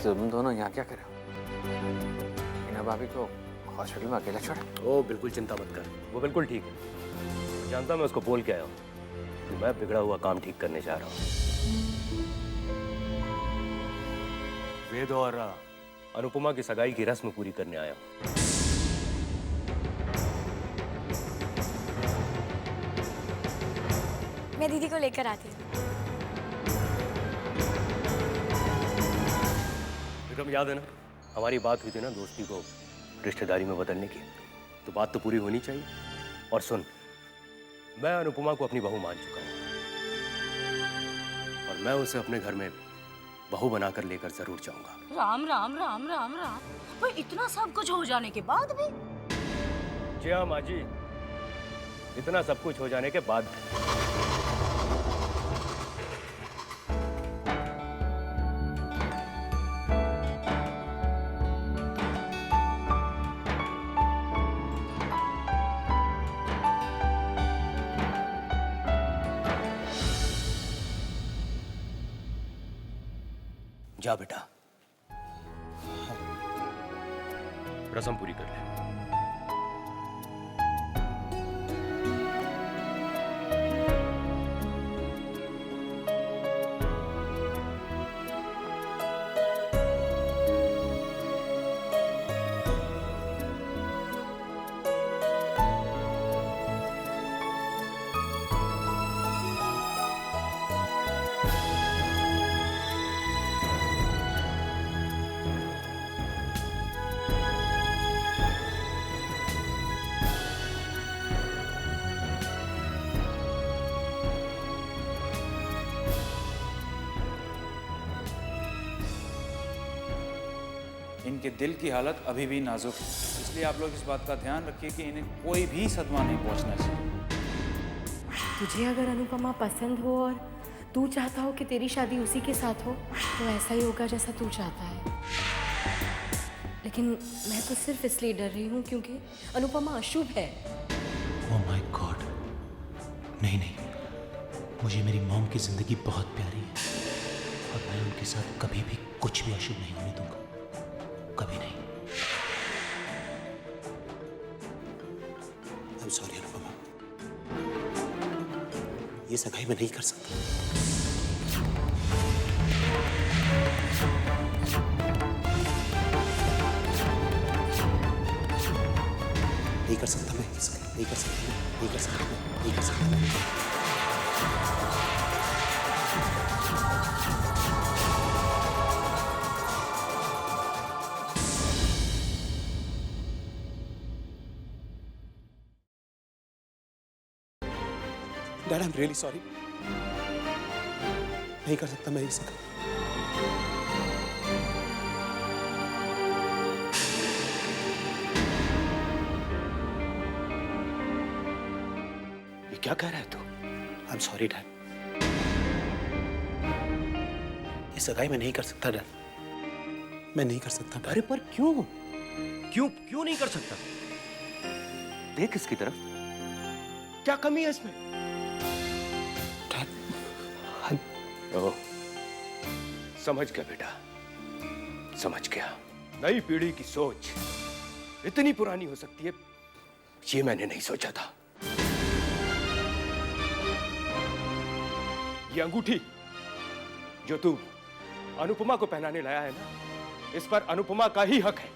[SPEAKER 16] तुम दोनों यहाँ क्या कर रहे हो? हिना भाभी को हॉस्पिटल में अकेला छोड़ा?
[SPEAKER 12] ओ बिल्कुल चिंता मत कर, वो बिल्कुल ठीक है। जानता मैं उसको बोल के आया हूँ कि मैं बिगड़ा हुआ काम ठीक करने जा रहा हूँ। वेद और अनुपमा की सगाई की रस्म पूरी करने आया हूँ।
[SPEAKER 10] मैं दीदी को लेकर आती हूँ।
[SPEAKER 12] विक्रम, याद है ना हमारी बात हुई थी ना दोस्ती को रिश्तेदारी में बदलने की, तो बात तो पूरी होनी चाहिए। और सुन, मैं अनुपमा को अपनी बहू मान चुका हूँ और मैं उसे अपने घर में बहू बनाकर लेकर जरूर जाऊंगा।
[SPEAKER 4] राम राम राम राम राम, पर इतना सब कुछ हो जाने के बाद भी?
[SPEAKER 12] जी हाँ माँ जी, इतना सब कुछ हो जाने के बाद जा बेटा, रस्म पूरी कर ले।
[SPEAKER 11] इनके दिल की हालत अभी भी नाजुक है, इसलिए आप लोग इस बात का ध्यान रखिए कि इन्हें कोई भी सदमा नहीं पहुंचना चाहिए।
[SPEAKER 13] तुझे अगर अनुपमा पसंद हो और तू चाहता हो कि तेरी शादी उसी के साथ हो, तो ऐसा ही होगा जैसा तू चाहता है। लेकिन मैं तो सिर्फ इसलिए डर रही हूँ क्योंकि अनुपमा अशुभ है।
[SPEAKER 3] ओह माय गॉड, नहीं नहीं, मुझे मेरी मॉम की जिंदगी बहुत प्यारी है और मैं उनके साथ कभी भी कुछ भी अशुभ नहीं होने दूंगा, कभी नहीं। I'm sorry अनुपमा, ये सगाई मैं नहीं कर सकता। नहीं कर सकता मैं, नहीं कर सकता, नहीं कर सकता, नहीं कर सकता। Dad, I am really sorry, नहीं कर सकता मैं ये सगाई। क्या कह रहा है तू? आई एम सॉरी डैड, ये सगाई मैं नहीं कर सकता डैड, मैं नहीं कर सकता।
[SPEAKER 12] अरे पर क्यों क्यों क्यों नहीं कर सकता? देख इसकी तरफ, क्या कमी है इसमें? ओह, समझ गया बेटा, समझ गया। नई पीढ़ी की सोच इतनी पुरानी हो सकती है, ये मैंने नहीं सोचा था। ये अंगूठी जो तू अनुपमा को पहनाने लाया है ना, इस पर अनुपमा का ही हक है।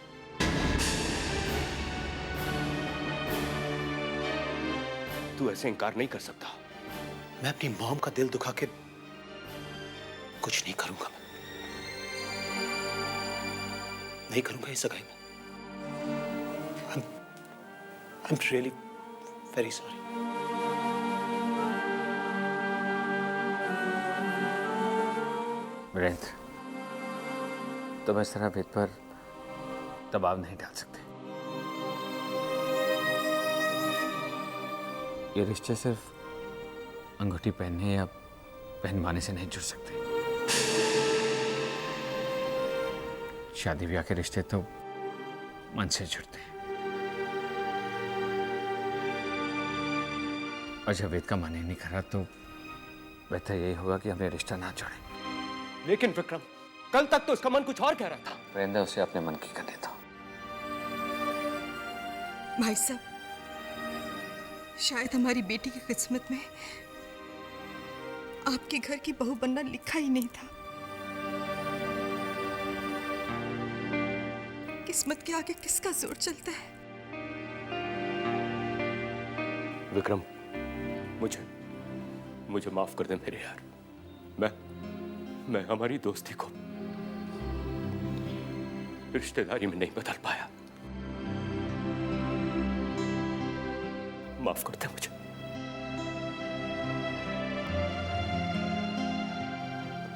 [SPEAKER 12] तू ऐसे इनकार नहीं कर सकता।
[SPEAKER 3] मैं अपनी मॉम का दिल दुखा के कुछ नहीं करूंगा, नहीं करूंगा ये सगाई में। I'm really very sorry.
[SPEAKER 16] Virendra, तुम इस तरह भेद पर दबाव नहीं डाल सकते। ये रिश्ते सिर्फ अंगूठी पहनने या पहनवाने से नहीं जुड़ सकते। शादी ब्याह के रिश्ते तो मन से जुड़ते हैं। और जब वेद का मन ही नहीं करा तो बेहतर यही होगा कि हमें रिश्ता ना जोड़े।
[SPEAKER 1] लेकिन विक्रम, कल तक तो उसका मन कुछ और कह रहा था।
[SPEAKER 16] वीरेंद्र, उसे अपने मन की करने दो।
[SPEAKER 2] भाई साहब, शायद हमारी बेटी की किस्मत में आपके घर की बहू बनना लिखा ही नहीं था। किस्मत के आगे किसका जोर चलता है?
[SPEAKER 12] विक्रम, मुझे माफ कर दे मेरे यार। मैं हमारी दोस्ती को रिश्तेदारी में नहीं बदल पाया। माफ कर दे मुझे।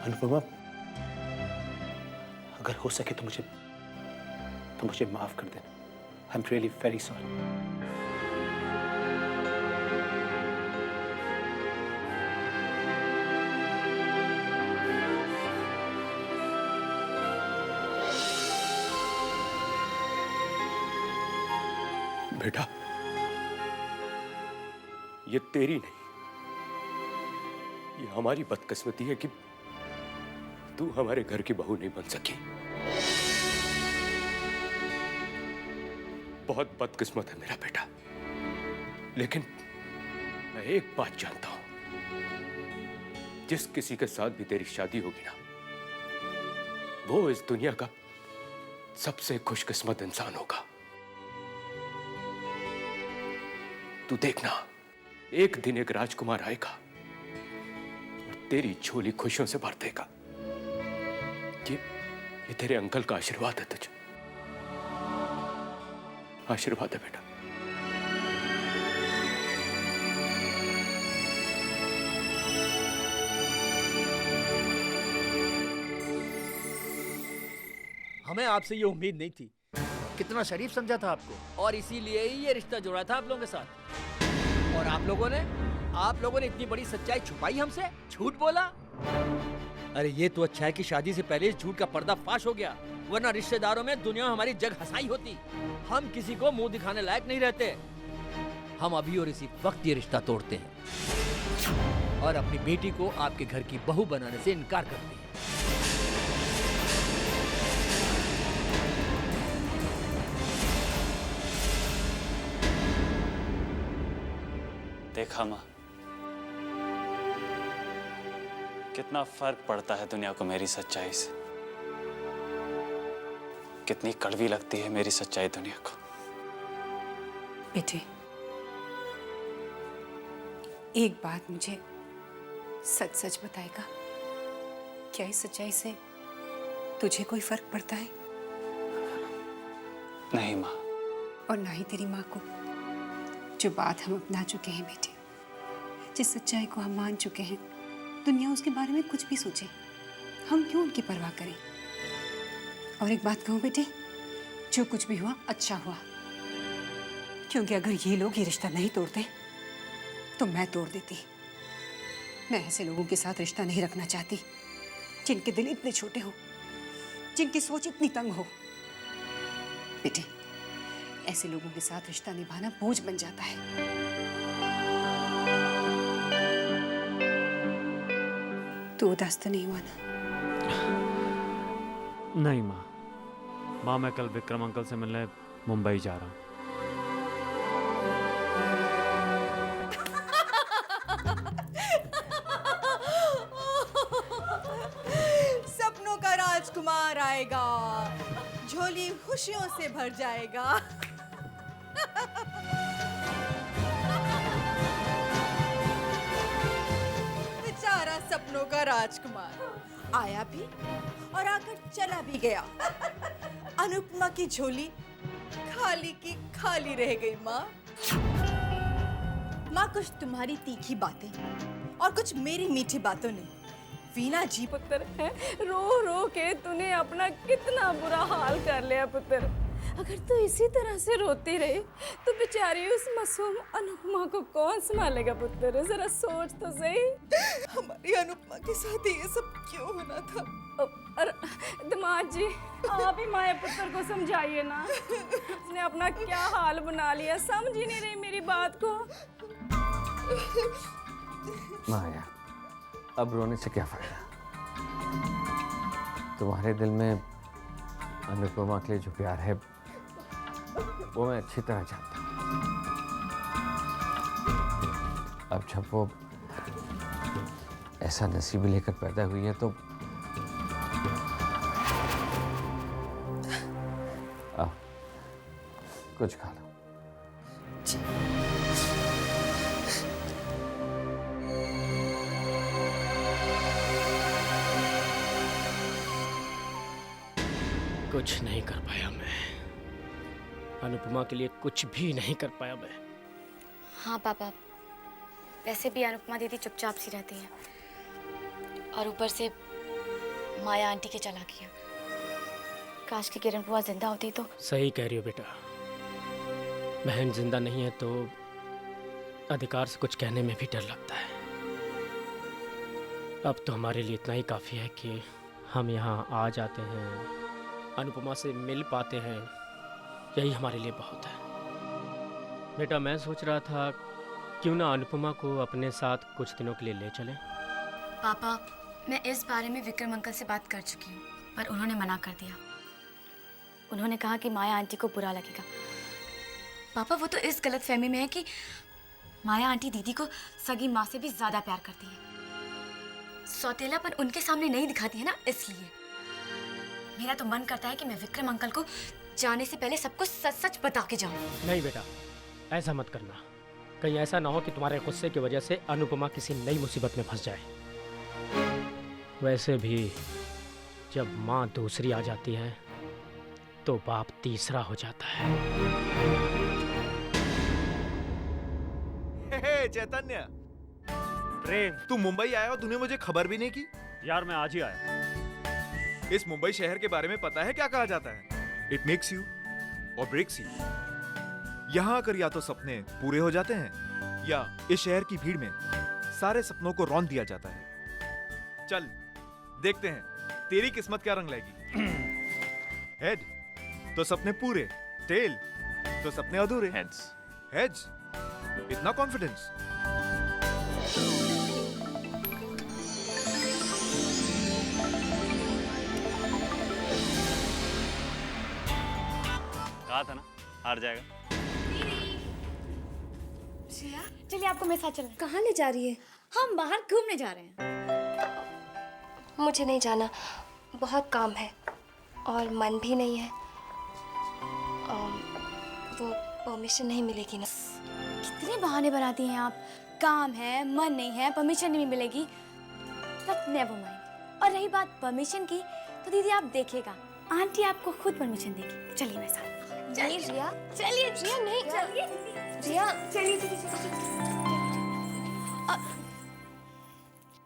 [SPEAKER 3] अनुपमा, अगर हो सके तो मुझे माफ कर देना। I am really very sorry.
[SPEAKER 12] बेटा, ये तेरी नहीं, ये हमारी बदकिस्मती है कि तू हमारे घर की बहू नहीं बन सकी। बहुत बदकिस्मत है मेरा बेटा। लेकिन मैं एक बात जानता हूं, जिस किसी के साथ भी तेरी शादी होगी ना, वो इस दुनिया का सबसे खुशकिस्मत इंसान होगा। तू देखना, एक दिन एक राजकुमार आएगा और तेरी झोली खुशियों से भर देगा। ये तेरे अंकल का आशीर्वाद है तुझे। आशीर्वाद है बेटा।
[SPEAKER 17] हमें आपसे ये उम्मीद नहीं थी। कितना शरीफ समझा था आपको, और इसीलिए ही ये रिश्ता जोड़ा था आप लोगों के साथ। और आप लोगों ने इतनी बड़ी सच्चाई छुपाई हमसे, झूठ बोला। अरे ये तो अच्छा है कि शादी से पहले इस झूठ का पर्दा फाश हो गया, वरना रिश्तेदारों में दुनिया में हमारी जग हंसाई होती। हम किसी को मुंह दिखाने लायक नहीं रहते। हम अभी और इसी वक्त ये रिश्ता तोड़ते हैं और अपनी बेटी को आपके घर की बहू बनाने से इनकार करते हैं।
[SPEAKER 11] देखा माँ, कितना फर्क पड़ता है दुनिया को मेरी सच्चाई से। कितनी कड़वी लगती है मेरी सच्चाई दुनिया को।
[SPEAKER 9] बेटे, एक बात मुझे सच सच बताएगा, क्या इस सच्चाई से तुझे कोई फर्क पड़ता है?
[SPEAKER 11] नहीं माँ।
[SPEAKER 9] और ना ही तेरी माँ को। जो बात हम अपना चुके हैं बेटे, जिस सच्चाई को हम मान चुके हैं, दुनिया उसके बारे में कुछ भी सोचे, हम क्यों उनकी परवाह करें? और एक बात कहूँ बेटे, जो कुछ भी हुआ अच्छा हुआ, क्योंकि अगर ये लोग ये रिश्ता नहीं तोड़ते तो मैं तोड़ देती। मैं ऐसे लोगों के साथ रिश्ता नहीं रखना चाहती जिनके दिल इतने छोटे हो, जिनकी सोच इतनी तंग हो। बेटे, ऐसे लोगों के साथ रिश्ता निभाना बोझ बन जाता है। तू उदास तो नहीं हुआ ना?
[SPEAKER 18] नहीं माँ, मैं कल विक्रम अंकल से मिलने मुंबई जा रहा हूँ।
[SPEAKER 14] सपनों का राजकुमार आएगा, झोली खुशियों से भर जाएगा। बेचारा सपनों का राजकुमार आया भी और आकर चला भी गया। अनुपमा की झोली खाली की खाली रह गई। माँ, कुछ तुम्हारी तीखी बातें और कुछ मेरी मीठी बातों ने वीना जी
[SPEAKER 13] पुत्र है, रो रो के तूने अपना कितना बुरा हाल कर लिया पुत्र। अगर तू इसी तरह से रोती रही तो बेचारी उस मासूम अनुपमा को कौन संभालेगा पुत्र? जरा सोच तो सही।
[SPEAKER 14] हमारी अनुपमा के साथ ये सब क्यों होना था?
[SPEAKER 13] अरे दामाद जी, आप ही माया पुत्र को समझाइए ना। उसने अपना क्या हाल बना लिया, समझ ही नहीं रही मेरी बात को।
[SPEAKER 16] माया, अब रोने से क्या फायदा? तुम्हारे दिल में अनुपमा के लिए जो प्यार है वो मैं अच्छी तरह जानता हूँ। अब जब वो ऐसा नसीब लेकर पैदा हुई है तो कुछ खा लो।
[SPEAKER 1] कुछ नहीं कर पाया मैं, अनुपमा के लिए कुछ भी नहीं कर पाया मैं।
[SPEAKER 8] हाँ पापा, वैसे भी अनुपमा दीदी चुपचाप सी रहती है और ऊपर से माया आंटी की चालाकियाँ। काश की किरण बुआ जिंदा होती तो।
[SPEAKER 1] सही कह रही हो बेटा, बहन जिंदा नहीं है तो अधिकार से कुछ कहने में भी डर लगता है। अब तो हमारे लिए इतना ही काफ़ी है कि हम यहाँ आ जाते हैं, अनुपमा से मिल पाते हैं, यही हमारे लिए बहुत है। बेटा मैं सोच रहा था क्यों ना अनुपमा को अपने साथ कुछ दिनों के लिए ले चलें।
[SPEAKER 8] पापा, मैं इस बारे में विक्रम अंकल से बात कर चुकी हूँ पर उन्होंने मना कर दिया। उन्होंने कहा कि माया आंटी को बुरा लगेगा। पापा वो तो इस गलतफहमी में है कि माया आंटी दीदी को सगी माँ से भी ज्यादा प्यार करती है। सौतेलापन उनके सामने नहीं दिखाती है ना, इसलिए मेरा तो मन करता है कि मैं विक्रम अंकल को जाने से पहले सब कुछ सच सच बता के जाऊं।
[SPEAKER 1] नहीं बेटा, ऐसा मत करना। कहीं ऐसा ना हो कि तुम्हारे गुस्से की वजह से अनुपमा किसी नई मुसीबत में फंस जाए। वैसे भी जब माँ दूसरी आ जाती है तो बाप तीसरा हो जाता है।
[SPEAKER 6] हे चैतन्य,
[SPEAKER 18] प्रेम,
[SPEAKER 6] तू मुंबई आया और तूने मुझे खबर भी नहीं की?
[SPEAKER 18] यार मैं आज ही आया।
[SPEAKER 6] इस मुंबई शहर के बारे में पता है क्या कहा जाता है? इट मेक्स यू और ब्रेक्स यू। यहाँ आकर या तो सपने पूरे हो जाते हैं या इस शहर की भीड़ में सारे सपनों को रौंद दिया जाता है। चल देखते हैं तेरी किस्मत क्या रंग लाएगी। हेड तो सपने पूरे, टेल तो सपने अधूरे। हेड्स। हेड्स? इतना कॉन्फिडेंस?
[SPEAKER 18] कहा था ना हार जाएगा।
[SPEAKER 8] श्रेया, चलिए आपको मेरे साथ चलना।
[SPEAKER 10] कहाँ ले जा रही है?
[SPEAKER 8] हम बाहर घूमने जा रहे हैं।
[SPEAKER 10] मुझे नहीं जाना, बहुत काम है और मन भी नहीं है। वो परमिशन नहीं मिलेगी ना।
[SPEAKER 8] कितने बहाने बनाती हैं आप। काम है, मन नहीं है, परमिशन नहीं मिलेगी। But never mind. और रही बात परमिशन की तो दीदी आप देखिएगा, आंटी आपको खुद परमिशन देगी। चलिए मेरे साथ।
[SPEAKER 10] नहीं रिया,
[SPEAKER 8] चलिए
[SPEAKER 10] रिया नहीं,
[SPEAKER 8] चलिए
[SPEAKER 10] रिया
[SPEAKER 8] चलिए।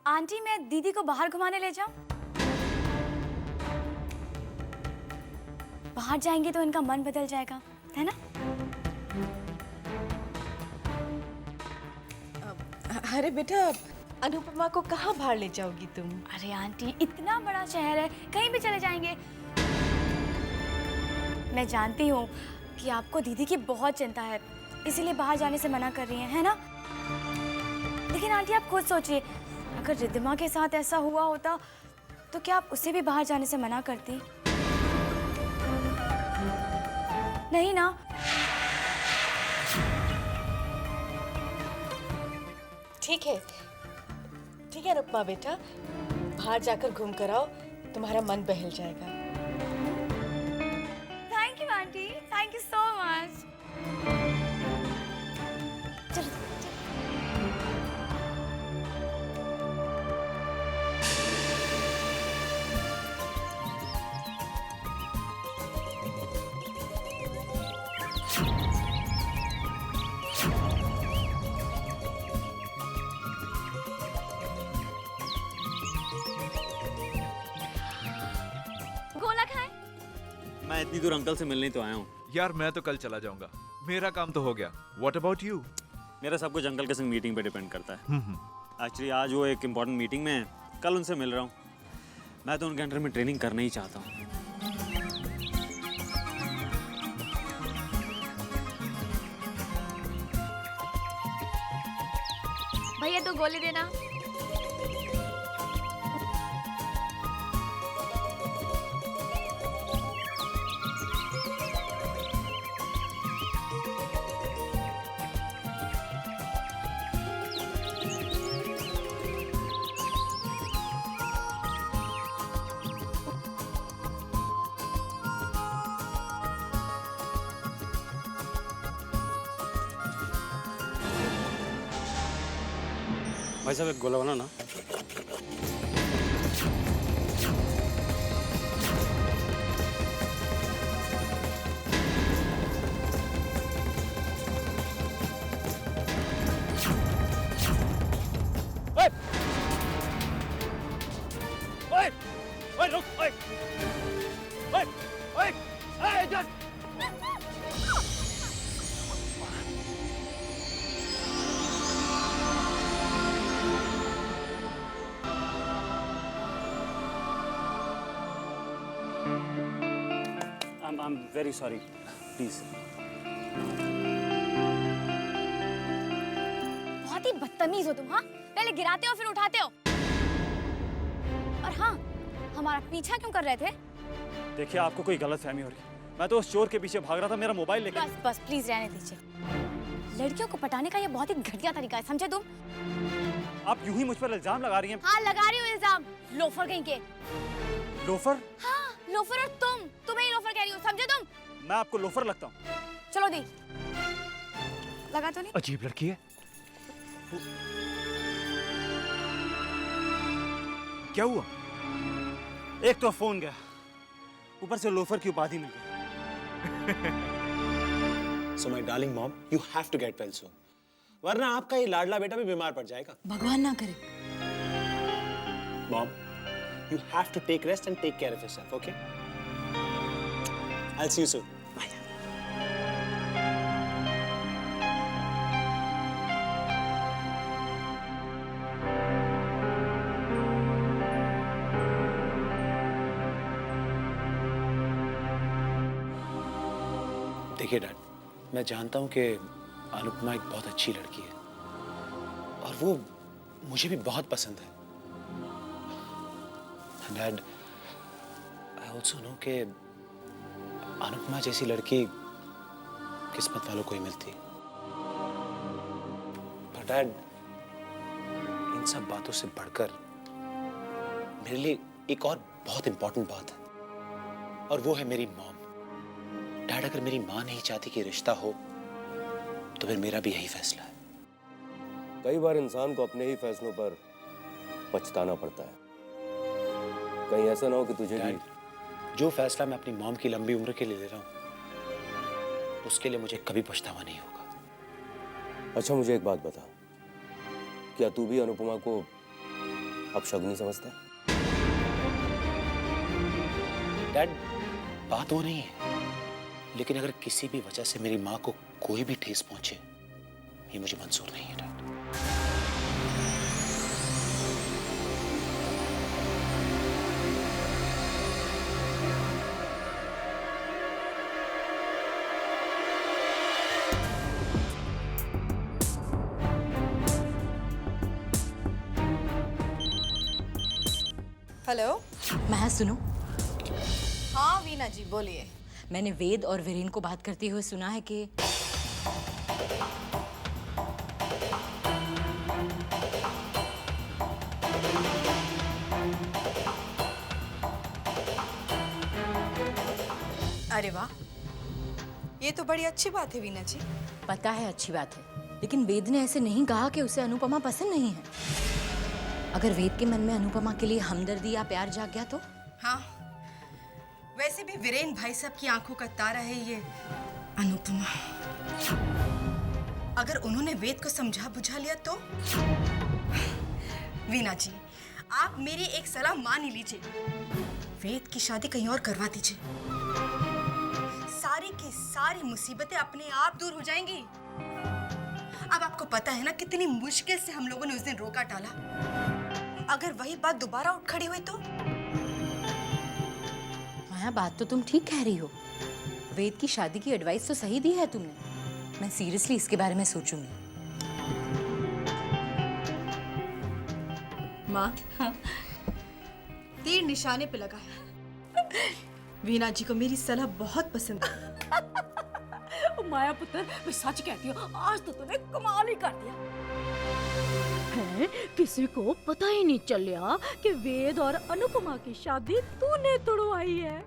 [SPEAKER 8] आंटी मैं दीदी को बाहर घुमाने ले जाऊं? बाहर जाएंगे तो इनका मन बदल जाएगा, है ना?
[SPEAKER 14] अरे बेटा, अनुपमा को कहाँ बाहर ले जाओगी तुम?
[SPEAKER 8] अरे आंटी, इतना बड़ा शहर है, कहीं भी चले जाएंगे। मैं जानती हूँ कि आपको दीदी की बहुत चिंता है, इसीलिए बाहर जाने से मना कर रही हैं, है ना? लेकिन आंटी आप खुद सोचिए, अगर रिद्धिमा के साथ ऐसा हुआ होता तो क्या आप उसे भी बाहर जाने से मना करती? नहीं ना?
[SPEAKER 14] ठीक है अनुपमा बेटा, बाहर जाकर घूम कर आओ, तुम्हारा मन बहल जाएगा।
[SPEAKER 8] Thank you aunty, thank you so much. चलो
[SPEAKER 18] इतनी दूर अंकल से मिलने तो आया हूँ।
[SPEAKER 19] यार मैं तो कल चला जाऊंगा, मेरा काम तो हो गया। What about you?
[SPEAKER 18] मेरा सब कुछ अंकल के संग मीटिंग पे डिपेंड करता है। एक्चुअली आज वो एक इम्पोर्टेंट मीटिंग में है, कल उनसे मिल रहा हूँ। मैं तो उनके अंडर में ट्रेनिंग करना ही चाहता हूँ।
[SPEAKER 10] भैया तो गोली देना।
[SPEAKER 18] भाई साहब एक गोला बना ना। I'm very sorry. Please.
[SPEAKER 10] बहुत ही बदतमीज हो तुम। हाँ, पहले गिराते हो फिर उठाते हो। और हाँ, हमारा पीछा क्यों कर रहे थे?
[SPEAKER 18] देखिए आपको कोई गलतफहमी हो रही है। मैं तो उस चोर के पीछे भाग रहा था, मेरा मोबाइल लेके।
[SPEAKER 10] बस बस प्लीज रहने दीजिए। लड़कियों को पटाने का ये बहुत ही घटिया तरीका है, समझे तुम?
[SPEAKER 18] आप यूं ही मुझ पर इल्जाम लगा रही हैं।
[SPEAKER 10] हाँ लगा रही हूँ इल्जाम, लोफर कहीं के।
[SPEAKER 18] लोफर?
[SPEAKER 10] हाँ लोफर, और तुम्हें ही लोफर कह रही हूँ, समझे तुम?
[SPEAKER 18] मैं आपको लोफर लगता हूँ?
[SPEAKER 10] चलो दी, लगा तो नहीं?
[SPEAKER 12] अजीब लड़की है।
[SPEAKER 18] क्या हुआ? एक तो फोन गया, ऊपर से लोफर की उपाधि मिल गई।
[SPEAKER 3] So my darling mom, you have to get well soon. वरना आपका ये लाडला बेटा भी बीमार पड़ जाएगा।
[SPEAKER 14] भगवान ना करे।
[SPEAKER 3] Mom, you have to take rest and take care of yourself, okay? I'll see you soon. Bye. देखिए डैड, मैं जानता हूँ कि अनुपमा एक बहुत अच्छी लड़की है और वो मुझे भी बहुत पसंद है। डैड, आई ऑल्सो नो कि अनुपमा जैसी लड़की किस्मत वालों को ही मिलती है। पर डैड, इन सब बातों से बढ़कर मेरे लिए एक और बहुत इंपॉर्टेंट बात है और वो है मेरी मॉम। डैड, अगर मेरी माँ नहीं चाहती कि रिश्ता हो तो फिर मेरा भी यही फैसला है।
[SPEAKER 20] कई बार इंसान को अपने ही फैसलों पर पछताना पड़ता है। कहीं ऐसा ना हो कि तुझे भी...
[SPEAKER 3] जो फैसला मैं अपनी मॉम की लंबी उम्र के लिए ले रहा हूँ उसके लिए मुझे कभी पछतावा नहीं होगा।
[SPEAKER 20] अच्छा मुझे एक बात बता, क्या तू भी अनुपमा को अपशगुनी समझता है?
[SPEAKER 3] डैड, बात वो नहीं है, लेकिन अगर किसी भी वजह से मेरी माँ को कोई भी ठेस पहुंचे, ये मुझे मंजूर नहीं है डैड।
[SPEAKER 2] हेलो।
[SPEAKER 14] महक सुनो।
[SPEAKER 2] हाँ वीना जी बोलिए।
[SPEAKER 14] मैंने वेद और वीरेन को बात करते हुए सुना है कि
[SPEAKER 2] अरे वाह, ये तो बड़ी अच्छी बात है वीना जी।
[SPEAKER 14] पता है अच्छी बात है, लेकिन वेद ने ऐसे नहीं कहा कि उसे अनुपमा पसंद नहीं है। अगर वेद के मन में अनुपमा के लिए हमदर्दी या प्यार जाग गया तो?
[SPEAKER 2] हाँ, वैसे भी वीरेन भाई साहब की आंखों का तारा है ये अनुपमा। अगर उन्होंने वेद को समझा बुझा लिया तो? वीना जी, आप मेरी एक सलाह मान ही लीजिए, वेद की शादी कहीं और करवा दीजिए। की सारी मुसीबतें अपने आप दूर हो जाएंगी। अब आपको पता है ना कितनी मुश्किल से हम लोगों ने उस दिन रोका टाला। अगर वही बात दोबारा उठ खड़ी हुई तो?
[SPEAKER 13] माया, बात तो तुम ठीक कह रही हो। वेद की शादी की एडवाइस तो सही दी है तुमने। मैं सीरियसली इसके बारे में सोचूंगी।
[SPEAKER 2] माँ, तीर निशाने पे लगा है। वीना जी को मेरी सलाह बहुत पसंद है।
[SPEAKER 4] माया पुत्र, मैं सच कहती हूँ, आज तो तूने कमाल ही कर दिया है। किसी को पता ही नहीं चलिया कि वेद और अनुपमा की शादी तूने तोड़वाई है।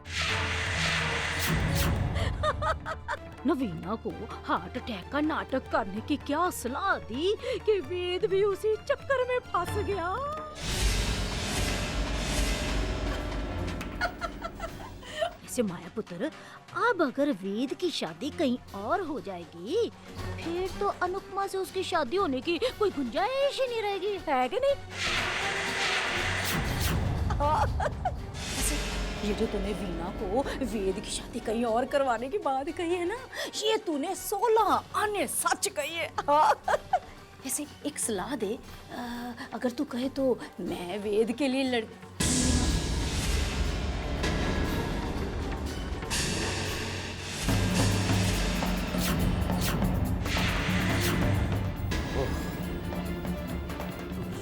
[SPEAKER 4] नवीना को हार्ट अटैक का नाटक करने की क्या सलाह दी कि वेद भी उसी चक्कर में फंस गया। ऐसे माया पुत्र, अब अगर वेद की शादी कहीं और हो जाएगी, फिर तो अनुपमा से उसकी शादी होने की कोई गुंजाइश ही नहीं रहेगी, है कि नहीं? ये जो तूने वीना को वेद की शादी कहीं और करवाने की बात कही है ना, ये तूने 16 आने सच कही है। ऐसे एक सलाह दे, अगर तू कहे तो मैं वेद के लिए लड़।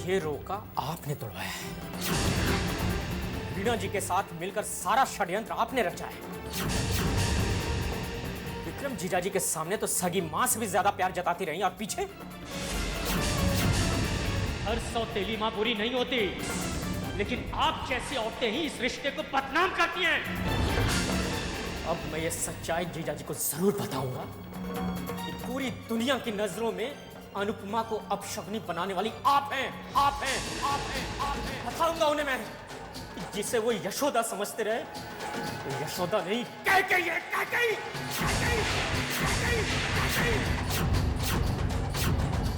[SPEAKER 1] ये रोका आपने तोड़वाया है। वीणा जी के साथ मिलकर सारा षड्यंत्र आपने रचा है। विक्रम जीजाजी के सामने तो सगी मां से भी ज्यादा प्यार जताती रही, और पीछे हर सौतेली मां बुरी नहीं होती, लेकिन आप जैसी औरतें ही इस रिश्ते को बदनाम करती हैं। अब मैं ये सच्चाई जीजाजी को जरूर बताऊंगा कि पूरी दुनिया की नजरों में अनुपमा को अपशगुनी बनाने वाली आप हैं, आप हैं, आप हैं, आप हैं। बताऊंगा उन्हें मैं, जिसे वो यशोदा समझते रहे, वो यशोदा नहीं, कैकेयी है, कैकेयी, कैकेयी।